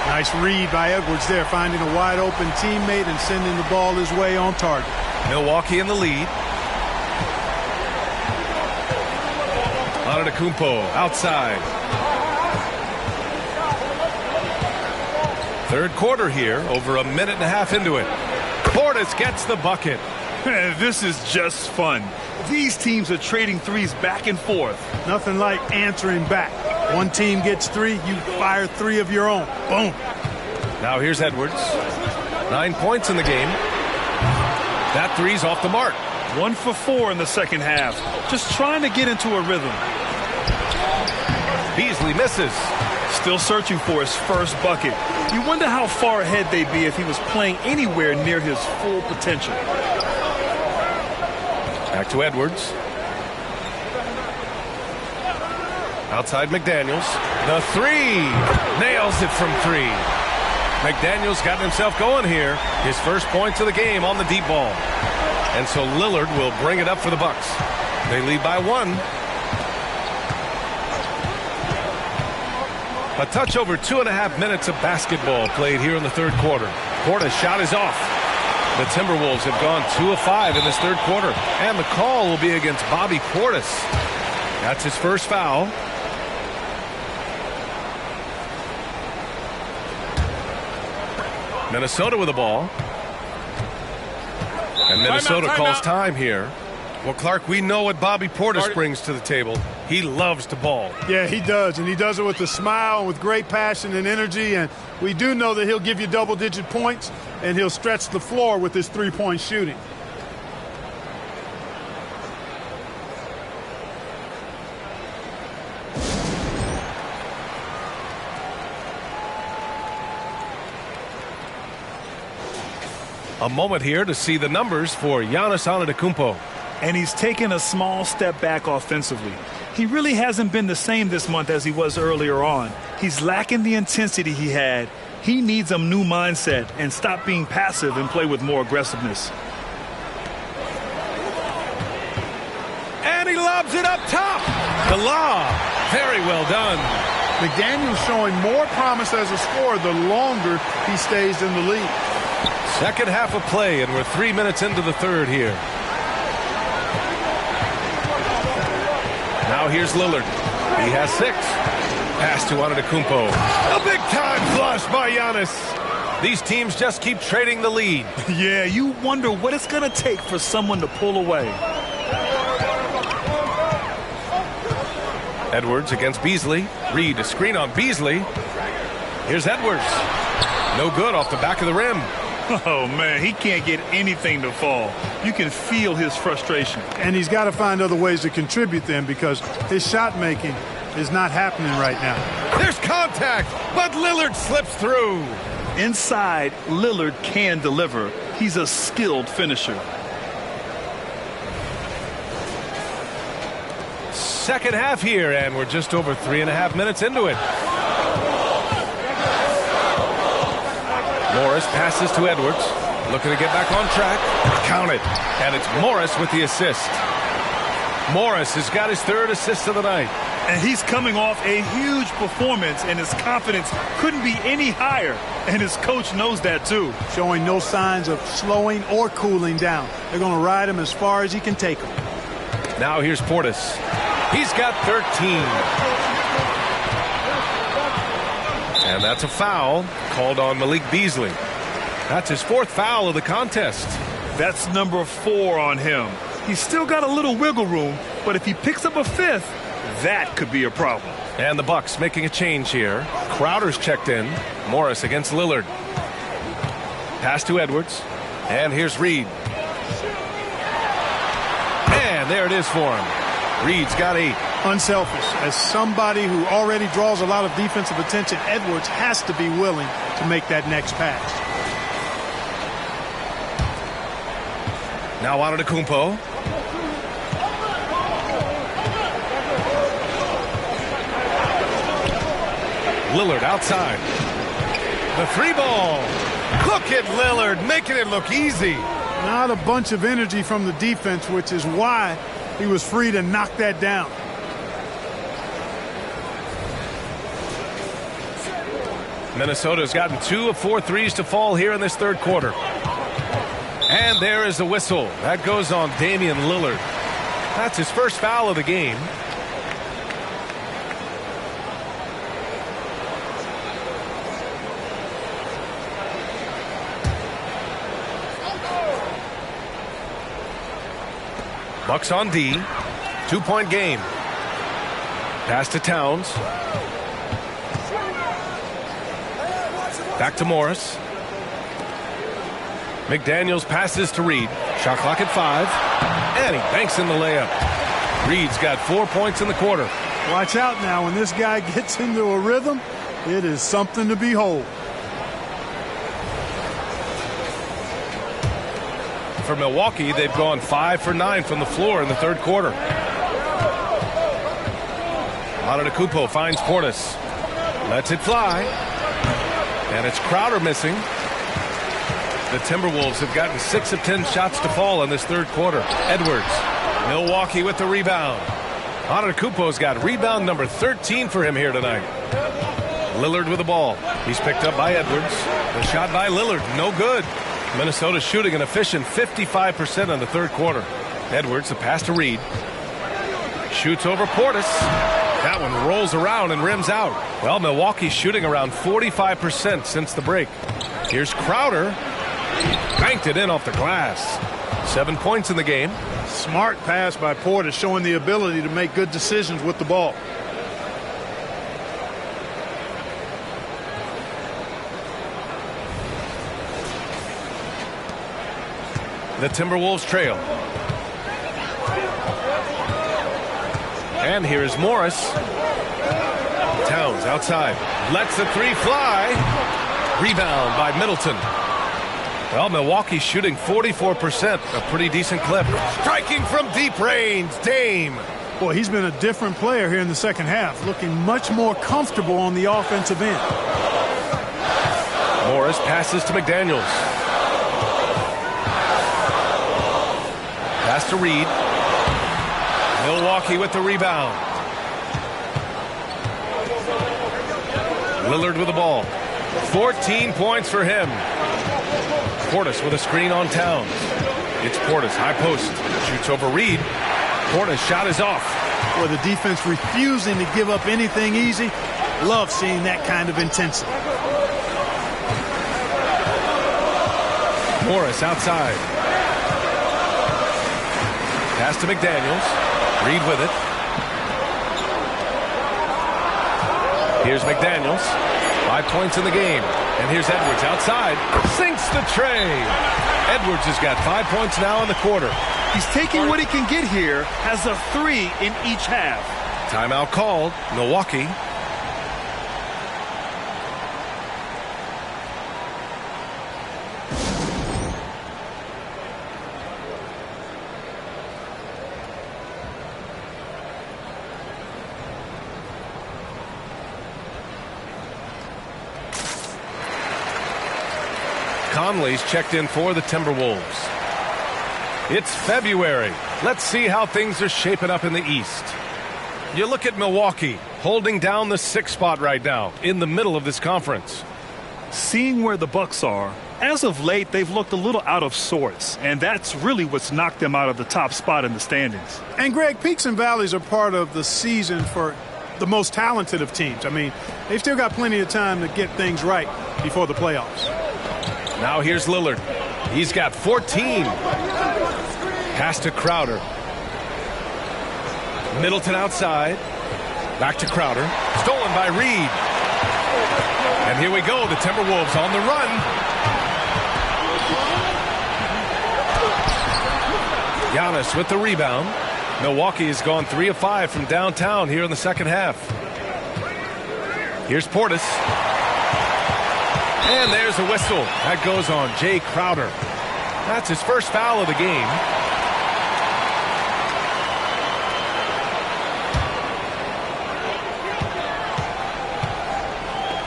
Nice read by Edwards there, finding a wide-open teammate and sending the ball his way on target. Milwaukee in the lead. Antetokounmpo outside. Third quarter here, over a minute and a half into it. Portis gets the bucket. This is just fun. These teams are trading threes back and forth. Nothing like answering back. One team gets 3, you fire 3 of your own. Boom. Now here's Edwards. 9 points in the game. That 3's off the mark. 1 for 4 in the second half. Just trying to get into a rhythm. Beasley misses. Still searching for his first bucket. You wonder how far ahead they'd be if he was playing anywhere near his full potential. Back to Edwards. Outside McDaniels. The 3. Nails it from 3. McDaniels got himself going here. His first points of the game on the deep ball. And so Lillard will bring it up for the Bucks. They lead by 1. A touch over 2.5 minutes of basketball played here in the third quarter. Portis' shot is off. The Timberwolves have gone 2 of 5 in this third quarter. And the call will be against Bobby Portis. That's his first foul. Minnesota with the ball. And Minnesota calls time here. Well, Clark, we know what Bobby Portis brings to the table. He loves to ball. Yeah, he does, and he does it with a smile and with great passion and energy, and we do know that he'll give you double-digit points, and he'll stretch the floor with his three-point shooting. A moment here to see the numbers for Giannis Antetokounmpo. And he's taken a small step back offensively. He really hasn't been the same this month as he was earlier on. He's lacking the intensity he had. He needs a new mindset and stop being passive and play with more aggressiveness. And he lobs it up top. The lob. Very well done. McDaniel's showing more promise as a scorer the longer he stays in the league. Second half of play, and we're 3 minutes into the third here. Now here's Lillard. He has 6. Pass to Antetokounmpo. A big-time flush by Giannis. These teams just keep trading the lead. Yeah, you wonder what it's going to take for someone to pull away. Edwards against Beasley. Reed, a screen on Beasley. Here's Edwards. No good off the back of the rim. Oh, man, he can't get anything to fall. You can feel his frustration. And he's got to find other ways to contribute then, because his shot making is not happening right now. There's contact, but Lillard slips through. Inside, Lillard can deliver. He's a skilled finisher. Second half here, and we're just over 3.5 minutes into it. Morris passes to Edwards. Looking to get back on track. Count it. And it's Morris with the assist. Morris has got his 3rd assist of the night. And he's coming off a huge performance, and his confidence couldn't be any higher. And his coach knows that, too. Showing no signs of slowing or cooling down. They're going to ride him as far as he can take him. Now here's Portis. He's got 13. And that's a foul called on Malik Beasley. That's his 4th foul of the contest. That's number 4 on him. He's still got a little wiggle room, but if he picks up a 5th, that could be a problem. And the Bucks making a change here. Crowder's checked in. Morris against Lillard. Pass to Edwards. And here's Reed. And there it is for him. Reed's got 8. Unselfish. As somebody who already draws a lot of defensive attention, Edwards has to be willing to make that next pass. Now Antetokounmpo. Lillard outside. The 3 ball. Look at Lillard making it look easy. Not a bunch of energy from the defense, which is why he was free to knock that down. Minnesota's gotten 2 of 4 threes to fall here in this third quarter. And there is the whistle. That goes on Damian Lillard. That's his first foul of the game. Bucks on D. 2-point game. Pass to Towns. Back to Morris. McDaniels passes to Reed. Shot clock at 5. And he banks in the layup. Reed's got 4 points in the quarter. Watch out now. When this guy gets into a rhythm, it is something to behold. For Milwaukee, they've gone 5 for 9 from the floor in the third quarter. Antetokounmpo finds Portis. Lets it fly. And it's Crowder missing. The Timberwolves have gotten 6 of 10 shots to fall in this third quarter. Edwards. Milwaukee with the rebound. Antetokounmpo's got rebound number 13 for him here tonight. Lillard with the ball. He's picked up by Edwards. The shot by Lillard. No good. Minnesota shooting an efficient 55% in the third quarter. Edwards, the pass to Reed. Shoots over Portis. That one rolls around and rims out. Well, Milwaukee's shooting around 45% since the break. Here's Crowder. Banked it in off the glass. 7 points in the game. Smart pass by Porter, showing the ability to make good decisions with the ball. The Timberwolves trail. And here's Morris. Towns outside. Lets the three fly. Rebound by Middleton. Well, Milwaukee's shooting 44%, a pretty decent clip. Striking from deep range, Dame. Boy, he's been a different player here in the second half, looking much more comfortable on the offensive end. Morris passes to McDaniels. Pass to Reed. Milwaukee with the rebound. Lillard with the ball. 14 points for him. Portis with a screen on Towns. It's Portis, high post. Shoots over Reed. Portis' shot is off. Boy, the defense refusing to give up anything easy. Love seeing that kind of intensity. Morris outside. Pass to McDaniels. Reed with it. Here's McDaniels. 5 points in the game. And here's Edwards outside. Sinks the tray. Edwards has got 5 points now in the quarter. He's taking what he can get here. Has a 3 in each half. Timeout called. Milwaukee. Conley's checked in for the Timberwolves. It's February. Let's see how things are shaping up in the East. You look at Milwaukee holding down the 6th spot right now in the middle of this conference. Seeing where the Bucks are, as of late, they've looked a little out of sorts, and that's really what's knocked them out of the top spot in the standings. And, Greg, peaks and valleys are part of the season for the most talented of teams. I mean, they've still got plenty of time to get things right before the playoffs. Now here's Lillard. He's got 14. Pass to Crowder. Middleton outside. Back to Crowder. Stolen by Reed. And here we go. The Timberwolves on the run. Giannis with the rebound. Milwaukee has gone 3 of 5 from downtown here in the second half. Here's Portis. And there's a whistle. That goes on Jay Crowder. That's his first foul of the game.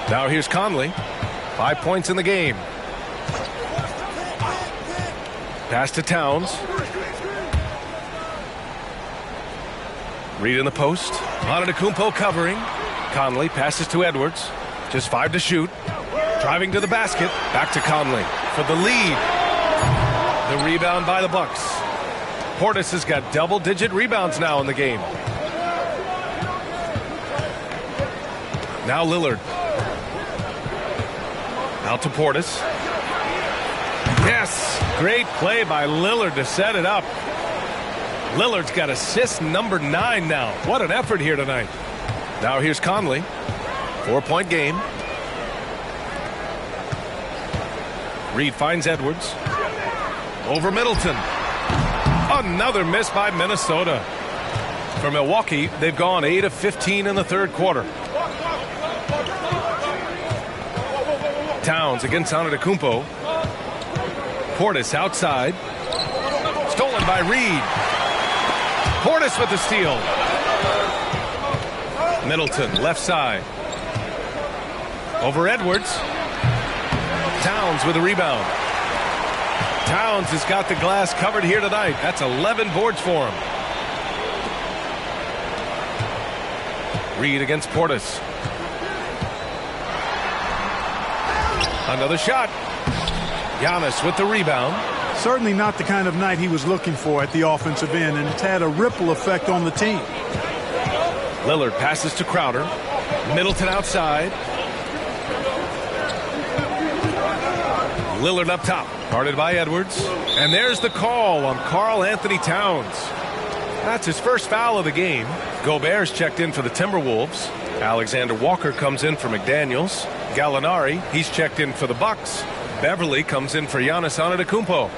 Now here's Conley. 5 points in the game. Pass to Towns. Reed in the post. Antetokounmpo covering. Conley passes to Edwards. Just 5 to shoot. Driving to the basket. Back to Conley for the lead. The rebound by the Bucks. Portis has got double-digit rebounds now in the game. Now Lillard. Out to Portis. Yes! Great play by Lillard to set it up. Lillard's got assist number 9 now. What an effort here tonight. Now here's Conley. 4-point game. Reed finds Edwards. Over Middleton. Another miss by Minnesota. For Milwaukee, they've gone 8 of 15 in the third quarter. Towns against Antetokounmpo. Portis outside. Stolen by Reed. Portis with the steal. Middleton left side. Over Edwards. Towns with a rebound. Towns has got the glass covered here tonight. That's 11 boards for him. Reed against Portis. Another shot. Giannis with the rebound. Certainly not the kind of night he was looking for at the offensive end, and it's had a ripple effect on the team. Lillard passes to Crowder. Middleton outside. Lillard up top, guarded by Edwards. And there's the call on Karl Anthony Towns. That's his first foul of the game. Gobert's checked in for the Timberwolves. Alexander Walker comes in for McDaniels. Gallinari, he's checked in for the Bucks. Beverly comes in for Giannis Antetokounmpo.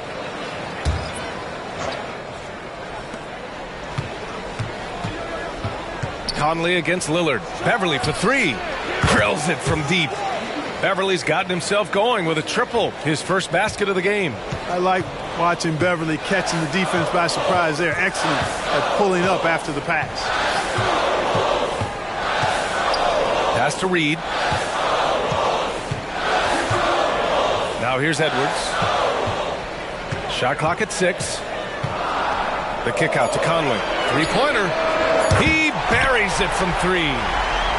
Conley against Lillard. Beverly for three. Drills it from deep. Beverly's gotten himself going with a triple. His first basket of the game. I like watching Beverly catching the defense by surprise. They're excellent at pulling up after the pass. Pass to Reed. Now here's Edwards. Shot clock at 6. The kick out to Conley. Three-pointer. He buries it from 3.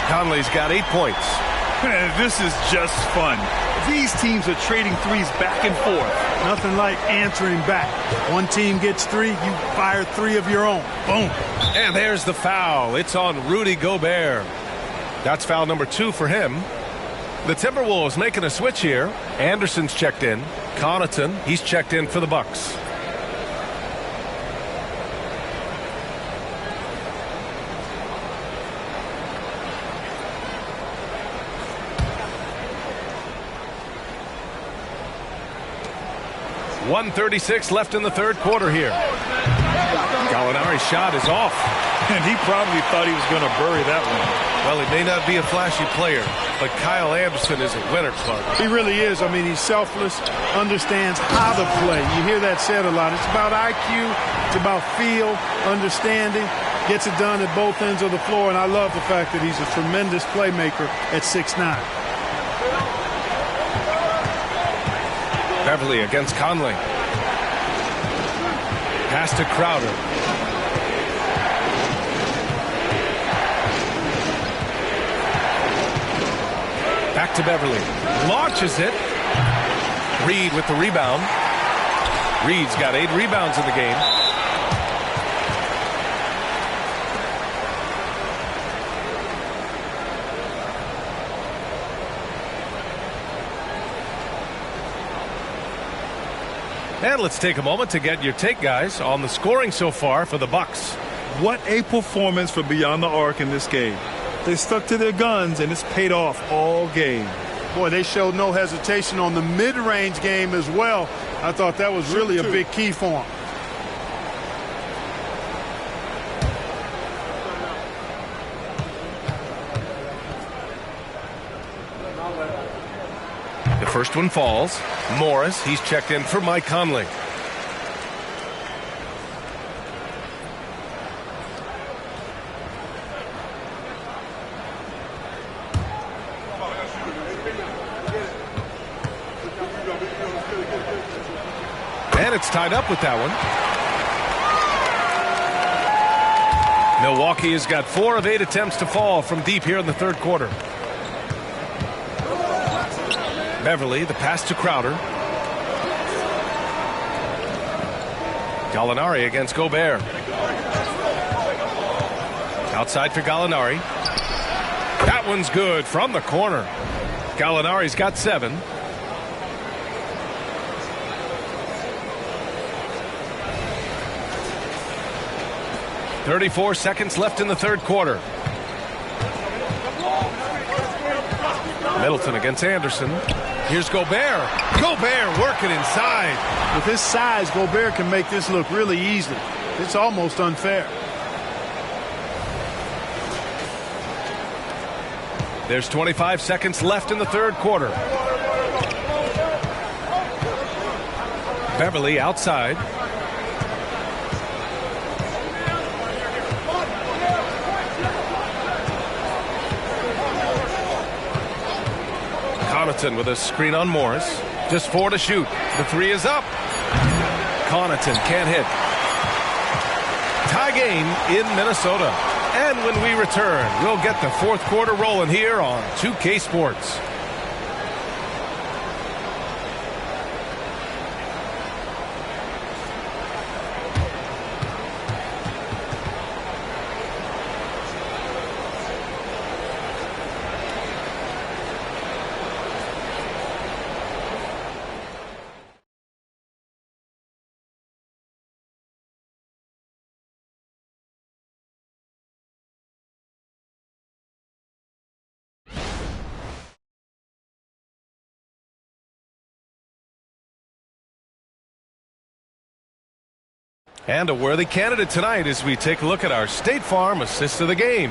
Conley's got 8 points. Man, this is just fun. These teams are trading threes back and forth. Nothing like answering back. One team gets 3, you fire 3 of your own. Boom. And there's the foul. It's on Rudy Gobert. That's foul number 2 for him. The Timberwolves making a switch here. Anderson's checked in. Connaughton, he's checked in for the Bucks. .136 left in the third quarter here. Gallinari's shot is off. And he probably thought he was going to bury that one. Well, he may not be a flashy player, but Kyle Anderson is a winner, Clark. He really is. I mean, he's selfless, understands how to play. You hear that said a lot. It's about IQ. It's about feel, understanding. Gets it done at both ends of the floor, and I love the fact that he's a tremendous playmaker at 6'9". Beverly against Conley. Pass to Crowder. Back to Beverly. Launches it. Reed with the rebound. Reed's got 8 rebounds in the game. And let's take a moment to get your take, guys, on the scoring so far for the Bucks. What a performance from beyond the arc in this game. They stuck to their guns, and it's paid off all game. Boy, they showed no hesitation on the mid-range game as well. I thought that was really a big key for them. The first one falls. Morris, he's checked in for Mike Conley. And it's tied up with that one. Milwaukee has got 4 of 8 attempts to fall from deep here in the third quarter. Beverly, the pass to Crowder. Gallinari against Gobert. Outside for Gallinari. That one's good from the corner. Gallinari's got 7. .34 seconds left in the third quarter. Middleton against Anderson. Here's Gobert. Gobert working inside. With his size, Gobert can make this look really easy. It's almost unfair. There's 25 seconds left in the third quarter. Beverly outside. Connaughton with a screen on Morris. Just 4 to shoot. The 3 is up. Connaughton can't hit. Tie game in Minnesota. And when we return, we'll get the fourth quarter rolling here on 2K Sports. And a worthy candidate tonight as we take a look at our State Farm assist of the game.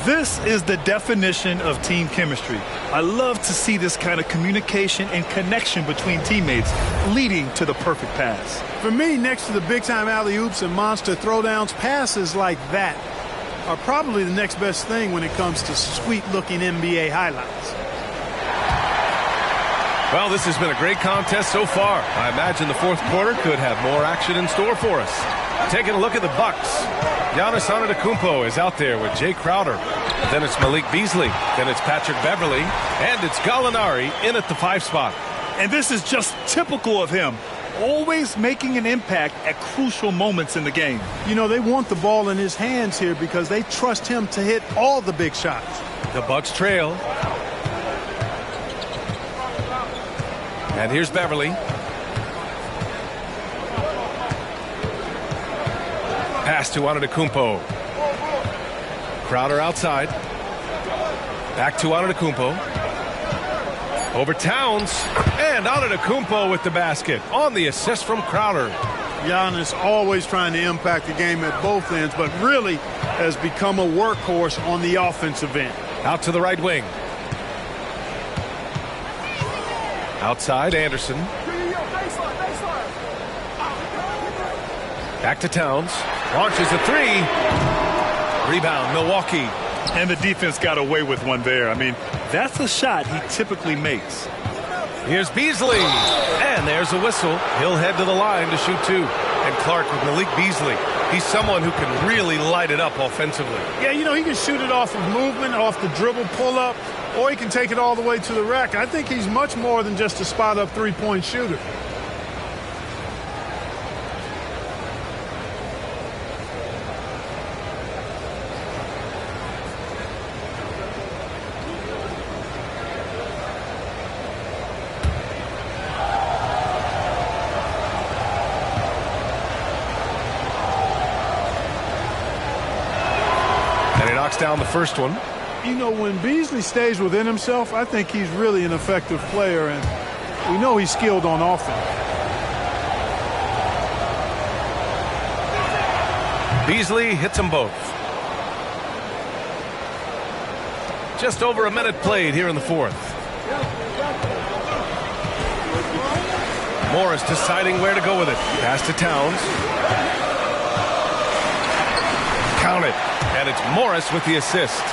This is the definition of team chemistry. I love to see this kind of communication and connection between teammates leading to the perfect pass. For me, next to the big-time alley-oops and monster throwdowns, passes like that are probably the next best thing when it comes to sweet-looking NBA highlights. Well, this has been a great contest so far. I imagine the fourth quarter could have more action in store for us. Taking a look at the Bucks. Giannis Antetokounmpo is out there with Jay Crowder. Then it's Malik Beasley. Then it's Patrick Beverley. And it's Gallinari in at the 5 spot. And this is just typical of him. Always making an impact at crucial moments in the game. You know, they want the ball in his hands here because they trust him to hit all the big shots. The Bucks trail. And here's Beverley. Pass to Antetokounmpo. Crowder outside. Back to Antetokounmpo. Over Towns. And Antetokounmpo with the basket on the assist from Crowder. Giannis always trying to impact the game at both ends, but really has become a workhorse on the offensive end. Out to the right wing. Outside, Anderson. Back to Towns. Launches a 3. Rebound, Milwaukee. And the defense got away with one there. I mean, that's a shot he typically makes. Here's Beasley. And there's a whistle. He'll head to the line to shoot 2. And Clark with Malik Beasley. He's someone who can really light it up offensively. Yeah, you know, he can shoot it off of movement, off the dribble pull-up, or he can take it all the way to the rack. I think he's much more than just a spot-up three-point shooter. Down the first one. You know, when Beasley stays within himself, I think he's really an effective player, and we know he's skilled on offense. Beasley hits them both. Just over a minute played here in the fourth. Morris deciding where to go with it. Pass to Towns. Count it. And it's Morris with the assist.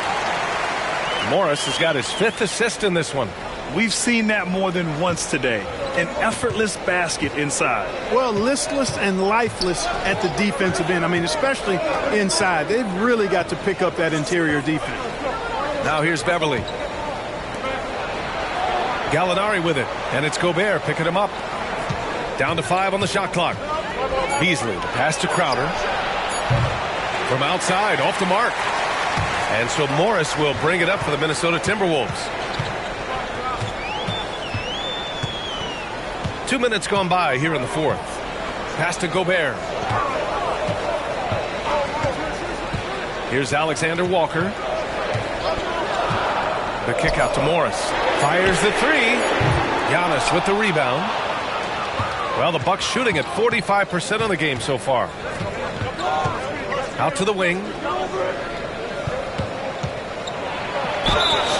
Morris has got his 5th assist in this one. We've seen that more than once today. An effortless basket inside. Well, listless and lifeless at the defensive end. I mean, especially inside. They've really got to pick up that interior defense. Now here's Beverley. Gallinari with it. And it's Gobert picking him up. Down to 5 on the shot clock. Beasley, pass to Crowder. From outside, off the mark. And so Morris will bring it up for the Minnesota Timberwolves. 2 minutes gone by here in the fourth. Pass to Gobert. Here's Alexander Walker. The kick out to Morris. Fires the 3. Giannis with the rebound. Well, the Bucks shooting at 45% of the game so far. Out to the wing.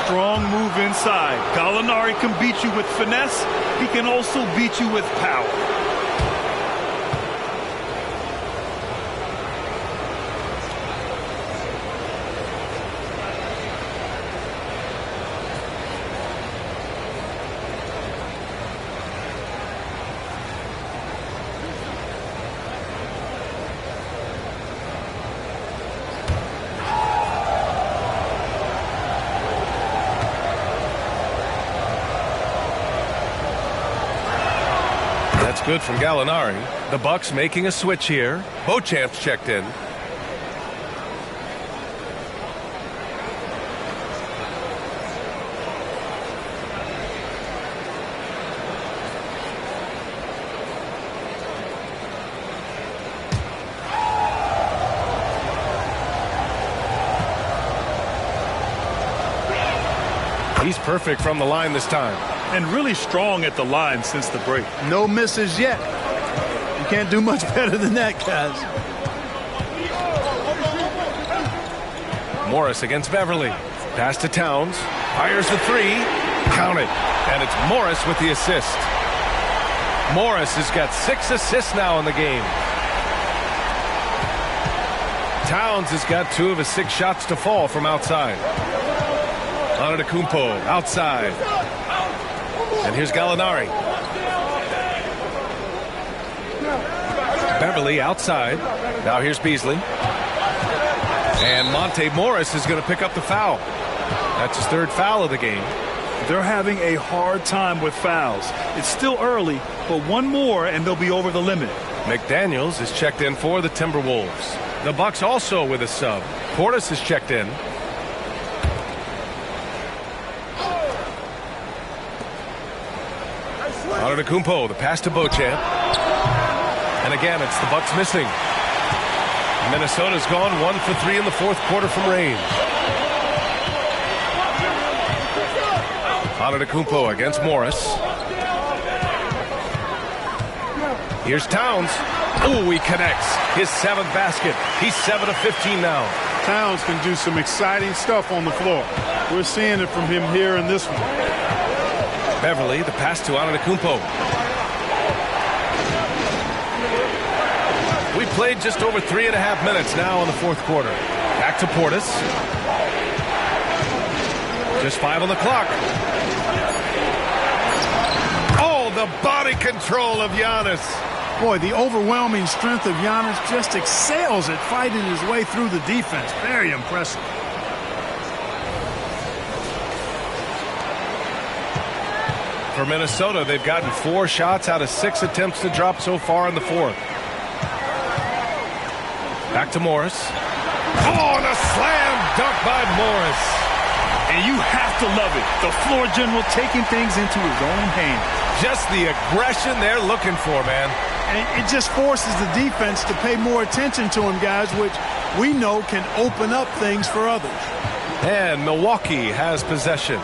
Strong move inside. Gallinari can beat you with finesse. He can also beat you with power. Good from Gallinari. The Bucks making a switch here. Beauchamp's checked in. He's perfect from the line this time. And really strong at the line since the break. No misses yet. can't do much better than that, guys. Morris against Beverly. Pass to Towns. Fires the three. Count it. And it's Morris with the assist. Morris has got 6 assists now in the game. Towns has got 2 of his 6 shots to fall from outside. Antetokounmpo outside. And here's Gallinari. Beverly outside. Now here's Beasley. And Monte Morris is going to pick up the foul. That's his 3rd foul of the game. They're having a hard time with fouls. It's still early, but one more and they'll be over the limit. McDaniels is checked in for the Timberwolves. The Bucks also with a sub. Portis is checked in. Antetokounmpo, the pass to Beauchamp. And again, it's the Bucks missing. Minnesota's gone 1 for 3 in the 4th quarter from range. Antetokounmpo against Morris. Here's Towns. Oh, he connects. His 7th basket. He's 7 of 15 now. Towns can do some exciting stuff on the floor. We're seeing it from him here in this one. Beverly, the pass to Antetokounmpo. We played just over 3.5 minutes now in the 4th quarter. Back to Portis. Just 5 on the clock. Oh, the body control of Giannis. Boy, the overwhelming strength of Giannis just excels at fighting his way through the defense. Very impressive. For Minnesota, they've gotten 4 shots out of 6 attempts to drop so far in the 4th. Back to Morris. Oh, and a slam dunk by Morris. And you have to love it. The floor general taking things into his own hands. Just the aggression they're looking for, man. And it just forces the defense to pay more attention to him, guys, which we know can open up things for others. And Milwaukee has possession.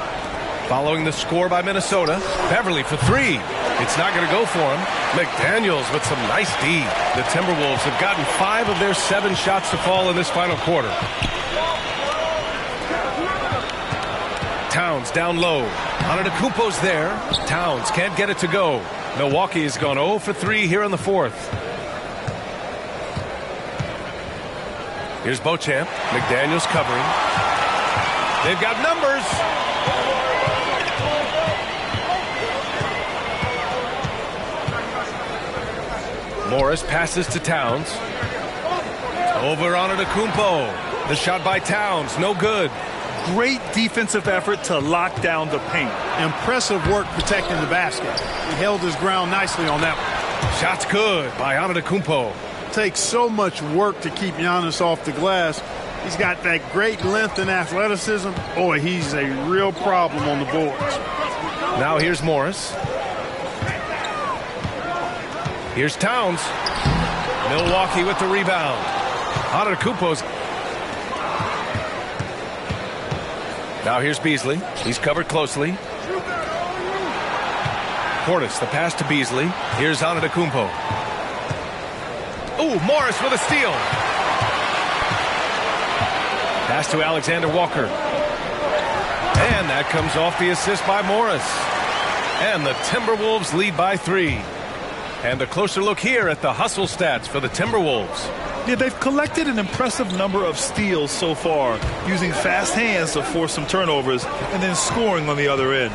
Following the score by Minnesota, Beverly for 3. It's not going to go for him. McDaniels with some nice D. The Timberwolves have gotten 5 of their 7 shots to fall in this final quarter. Towns down low. Antetokounmpo's there. Towns can't get it to go. Milwaukee has gone 0 for 3 here in the 4th. Here's Beauchamp. McDaniels covering. They've got numbers. Morris passes to Towns. Over Antetokounmpo. The shot by Towns, no good. Great defensive effort to lock down the paint. Impressive work protecting the basket. He held his ground nicely on that one. Shot's good by Antetokounmpo. Takes so much work to keep Giannis off the glass. He's got that great length and athleticism. Boy, he's a real problem on the boards. Now here's Morris. Here's Towns. Milwaukee with the rebound. Antetokounmpo's. Now here's Beasley. He's covered closely. Portis, the pass to Beasley. Here's Antetokounmpo. Ooh, Morris with a steal. Pass to Alexander Walker. And that comes off the assist by Morris. And the Timberwolves lead by 3. And a closer look here at the hustle stats for the Timberwolves. Yeah, they've collected an impressive number of steals so far, using fast hands to force some turnovers and then scoring on the other end.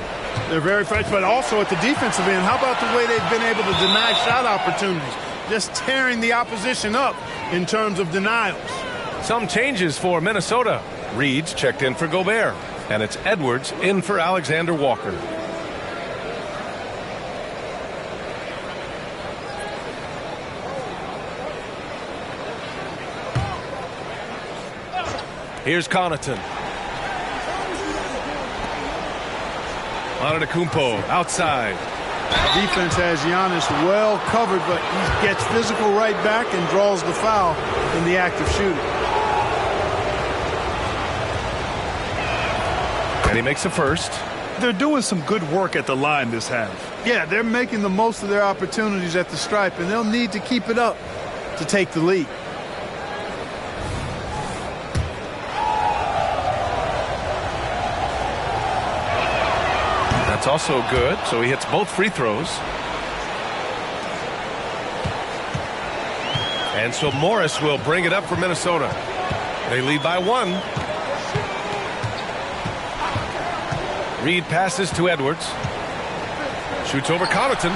They're very fast, but also at the defensive end. How about the way they've been able to deny shot opportunities? Just tearing the opposition up in terms of denials. Some changes for Minnesota. Reed's checked in for Gobert. And it's Edwards in for Alexander Walker. Here's Connaughton. Antetokounmpo outside. Defense has Giannis well covered, but he gets physical right back and draws the foul in the act of shooting. And he makes the first. They're doing some good work at the line this half. Yeah, they're making the most of their opportunities at the stripe, and they'll need to keep it up to take the lead. That's also good, so he hits both free throws. And so Morris will bring it up for Minnesota. They lead by 1. Reed passes to Edwards. Shoots over Connaughton.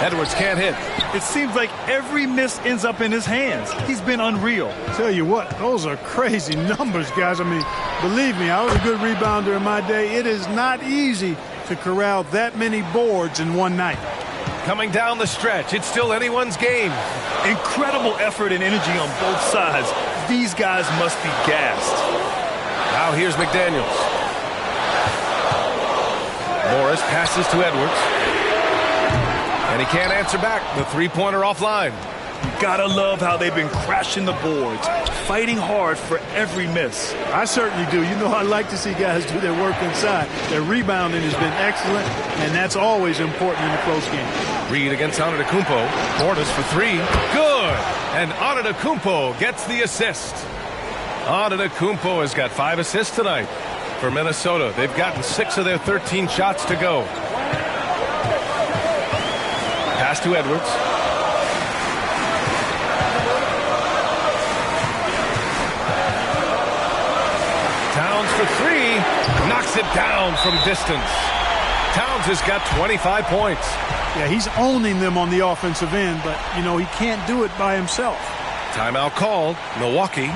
Edwards can't hit. It seems like every miss ends up in his hands. He's been unreal. Tell you what, those are crazy numbers, guys. I mean, believe me, I was a good rebounder in my day. It is not easy to corral that many boards in one night. Coming down the stretch, it's still anyone's game. Incredible effort and energy on both sides. These guys must be gassed. Now here's McDaniels. Morris passes to Edwards. And he can't answer back. The three-pointer offline. You gotta love how they've been crashing the boards, fighting hard for every miss. I certainly do. You know, I like to see guys do their work inside. Their rebounding has been excellent, and that's always important in a close game. Reed against Antetokounmpo. Portis for 3. Good. And Antetokounmpo gets the assist. Antetokounmpo has got 5 assists tonight for Minnesota. They've gotten 6 of their 13 shots to go. Pass to Edwards. Towns for 3. Knocks it down from distance. Towns has got 25 points. Yeah, he's owning them on the offensive end, but, you know, he can't do it by himself. Timeout called. Milwaukee.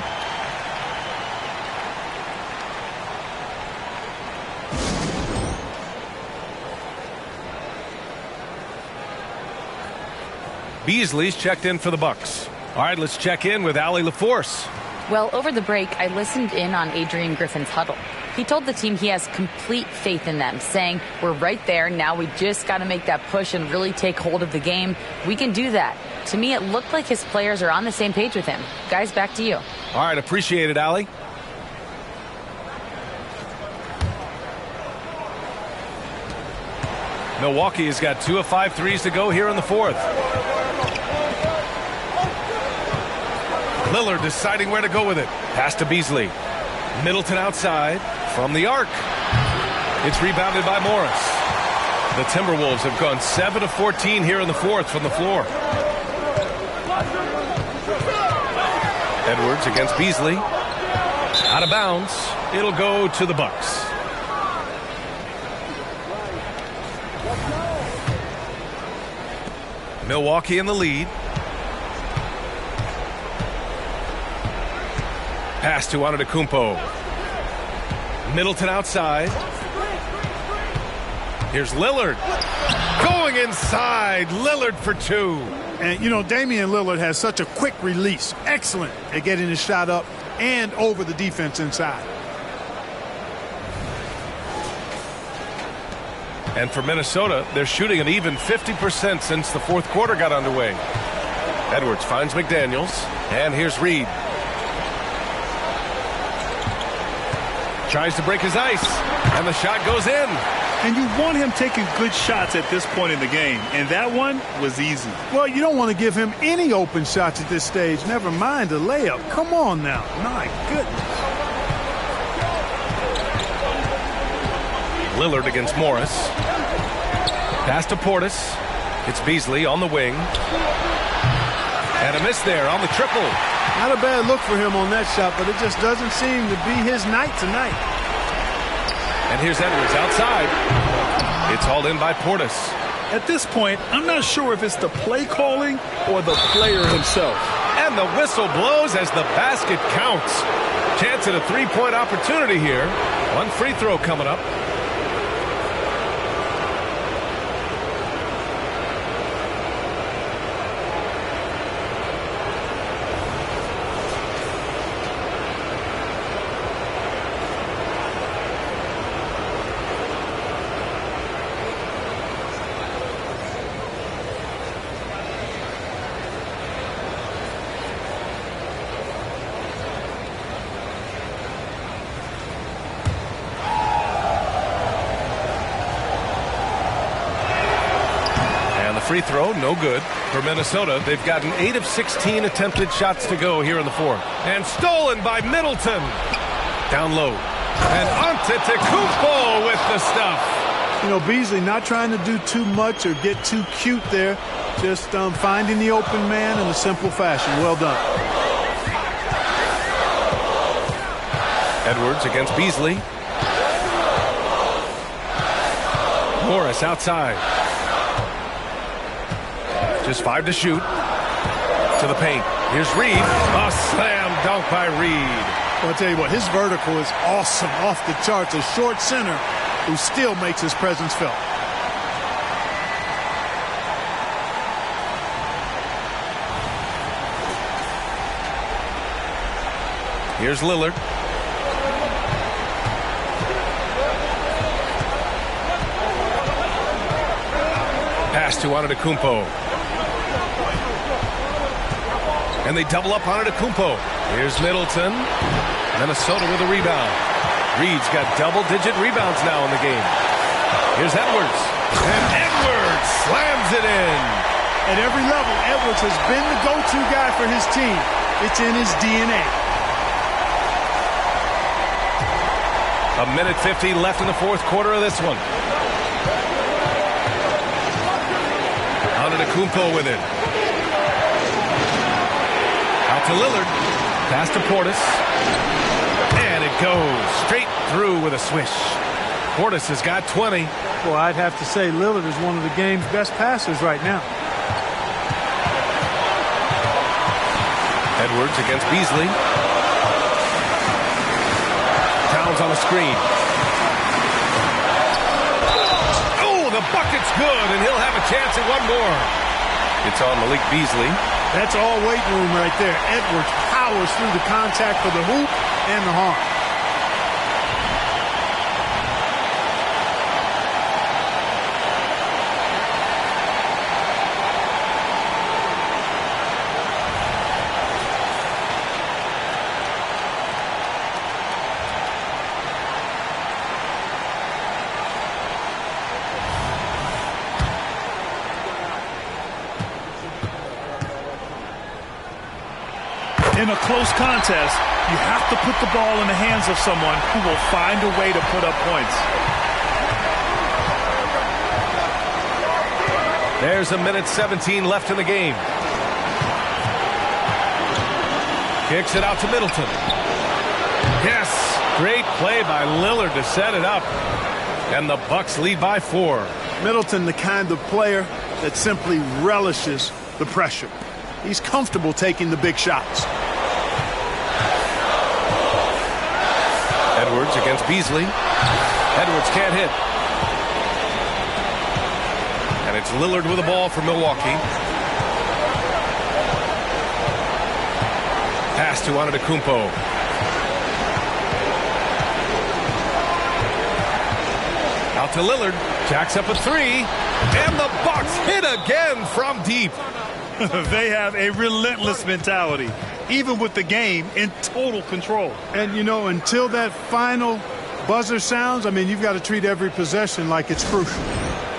Beasley's checked in for the Bucks. All right, let's check in with Allie LaForce. Well, over the break, I listened in on Adrian Griffin's huddle. He told the team he has complete faith in them, saying, we're right there. Now we just got to make that push and really take hold of the game. We can do that. To me, it looked like his players are on the same page with him. Guys, back to you. All right, appreciate it, Allie. Milwaukee has got 2 of 5 threes to go here in the 4th. Lillard deciding where to go with it. Pass to Beasley. Middleton outside from the arc. It's rebounded by Morris. The Timberwolves have gone 7 of 14 here in the 4th from the floor. Edwards against Beasley. Out of bounds. It'll go to the Bucks. Milwaukee in the lead. Pass to Antetokounmpo. Middleton outside. Here's Lillard. Going inside. Lillard for 2. And, you know, Damian Lillard has such a quick release. Excellent at getting his shot up and over the defense inside. And for Minnesota, they're shooting an even 50% since the 4th quarter got underway. Edwards finds McDaniels. And here's Reed. Tries to break his ice. And the shot goes in. And you want him taking good shots at this point in the game. And that one was easy. Well, you don't want to give him any open shots at this stage. Never mind a layup. Come on now. My goodness. Lillard against Morris. Pass to Portis. It's Beasley on the wing. And a miss there on the triple. Not a bad look for him on that shot, but it just doesn't seem to be his night tonight. And here's Edwards outside. It's hauled in by Portis. At this point, I'm not sure if it's the play calling or the player himself. And the whistle blows as the basket counts. Chance at a three-point opportunity here. One free throw coming up. the free throw, no good. For Minnesota, they've gotten 8 of 16 attempted shots to go here in the fourth. And stolen by Middleton. Down low. And Antetokounmpo with the stuff. You know, Beasley not trying to do too much or get too cute there. Just finding the open man in a simple fashion. Well done. Edwards against Beasley. Morris outside. Just 5 to shoot. To the paint. Here's Reed. A slam dunk by Reed. Well, I'll tell you what, his vertical is awesome, off the charts. A short center who still makes his presence felt. Here's Lillard. Pass to Antetokounmpo. And they double up Antetokounmpo. Here's Middleton. Minnesota with a rebound. Reed's got double-digit rebounds now in the game. Here's Edwards. And Edwards slams it in. At every level, Edwards has been the go-to guy for his team. It's in his DNA. A minute 50 left in the fourth quarter of this one. Antetokounmpo with it. Out to Lillard. Pass to Portis. And it goes straight through with a swish. Portis has got 20. Well, I'd have to say Lillard is one of the game's best passers right now. Edwards against Beasley. Towns on the screen. Oh, the bucket's good, and he'll have a chance at one more. It's on Malik Beasley. That's all weight room right there. Edwards powers through the contact for the hoop and the harm. In a close contest, you have to put the ball in the hands of someone who will find a way to put up points. There's a minute 17 left in the game. Kicks it out to Middleton. Yes, great play by Lillard to set it up. And the Bucks lead by 4. Middleton, the kind of player that simply relishes the pressure. He's comfortable taking the big shots. Edwards against Beasley. Edwards can't hit. And it's Lillard with the ball for Milwaukee. Pass to Antetokounmpo. Out to Lillard. Jacks up a 3. And the Bucks hit again from deep. They have a relentless mentality, even with the game in total control. And, you know, until that final buzzer sounds, I mean, you've got to treat every possession like it's crucial.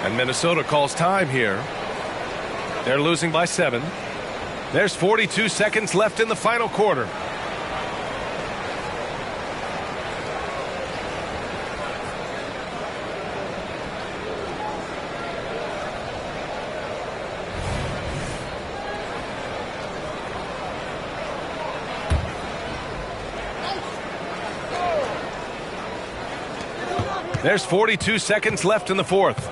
And Minnesota calls time here. They're losing by 7. There's 42 seconds left in the final quarter. There's 42 seconds left in the fourth.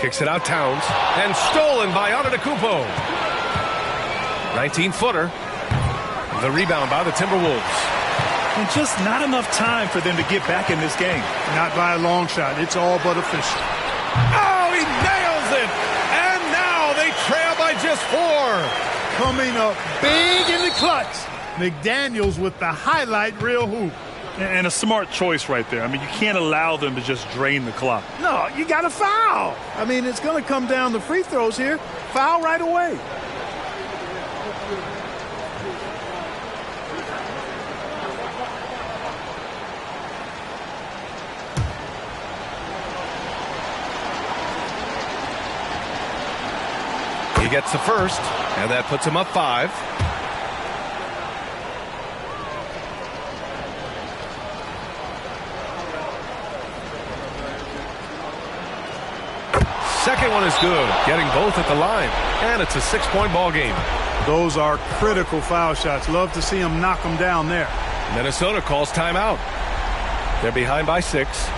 Kicks it out Towns. And stolen by Antetokounmpo. 19-footer. The rebound by the Timberwolves. And just not enough time for them to get back in this game. Not by a long shot. It's all but official. Oh, he nails it. And now they trail by just 4. Coming up big in the clutch. McDaniels with the highlight reel hoop. And a smart choice right there. I mean, you can't allow them to just drain the clock. No, you got to foul. I mean, it's going to come down to free throws here. Foul right away. He gets the first, and that puts him up 5. Second one is good, getting both at the line, and it's a 6-point ball game. Those are critical foul shots. Love to see him knock them down there. Minnesota calls timeout. They're behind by 6.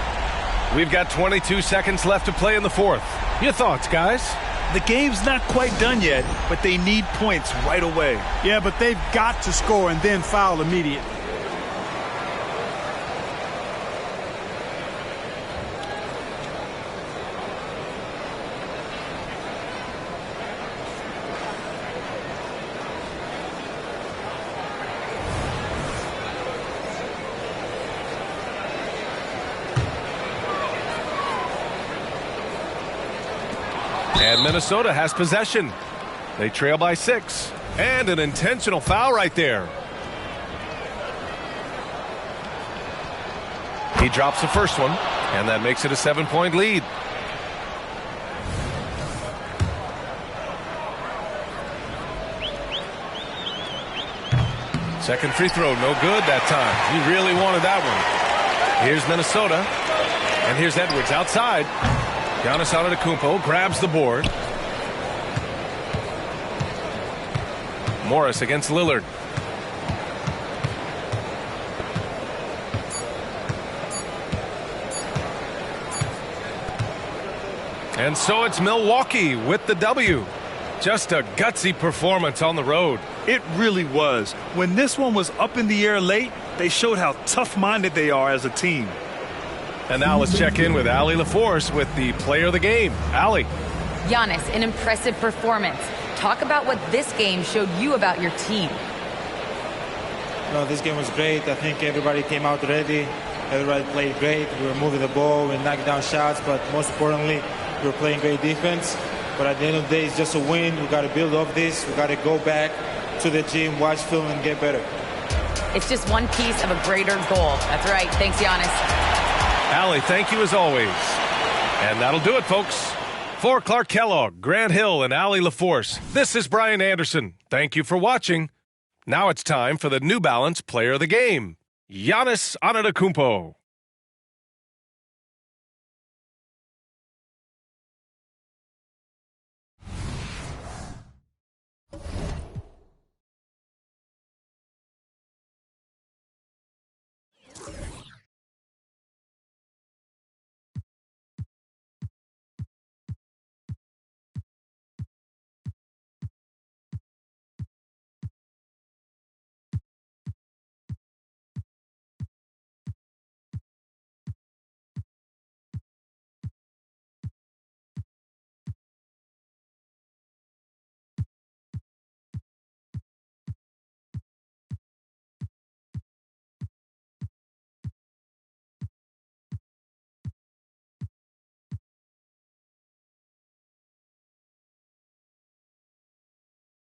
We've got 22 seconds left to play in the fourth. Your thoughts, guys? The game's not quite done yet, but they need points right away. Yeah, but they've got to score and then foul immediately. And Minnesota has possession. They trail by 6. And an intentional foul right there. He drops the first one, and that makes it a 7-point lead. Second free throw, no good that time. He really wanted that one. Here's Minnesota, and here's Edwards outside. Giannis Antetokounmpo grabs the board. Morris against Lillard. And so it's Milwaukee with the W. Just a gutsy performance on the road. It really was. When this one was up in the air late, they showed how tough-minded they are as a team. And now let's check in with Allie LaForce with the player of the game. Allie. Giannis, an impressive performance. Talk about what this game showed you about your team. No, this game was great. I think everybody came out ready. Everybody played great. We were moving the ball, we were knocking down shots, but most importantly, we were playing great defense. But at the end of the day, it's just a win. We got to build off this. We got to go back to the gym, watch film, and get better. It's just one piece of a greater goal. That's right. Thanks, Giannis. Allie, thank you as always. And that'll do it, folks. For Clark Kellogg, Grant Hill, and Allie LaForce, this is Brian Anderson. Thank you for watching. Now it's time for the New Balance Player of the Game, Giannis Antetokounmpo.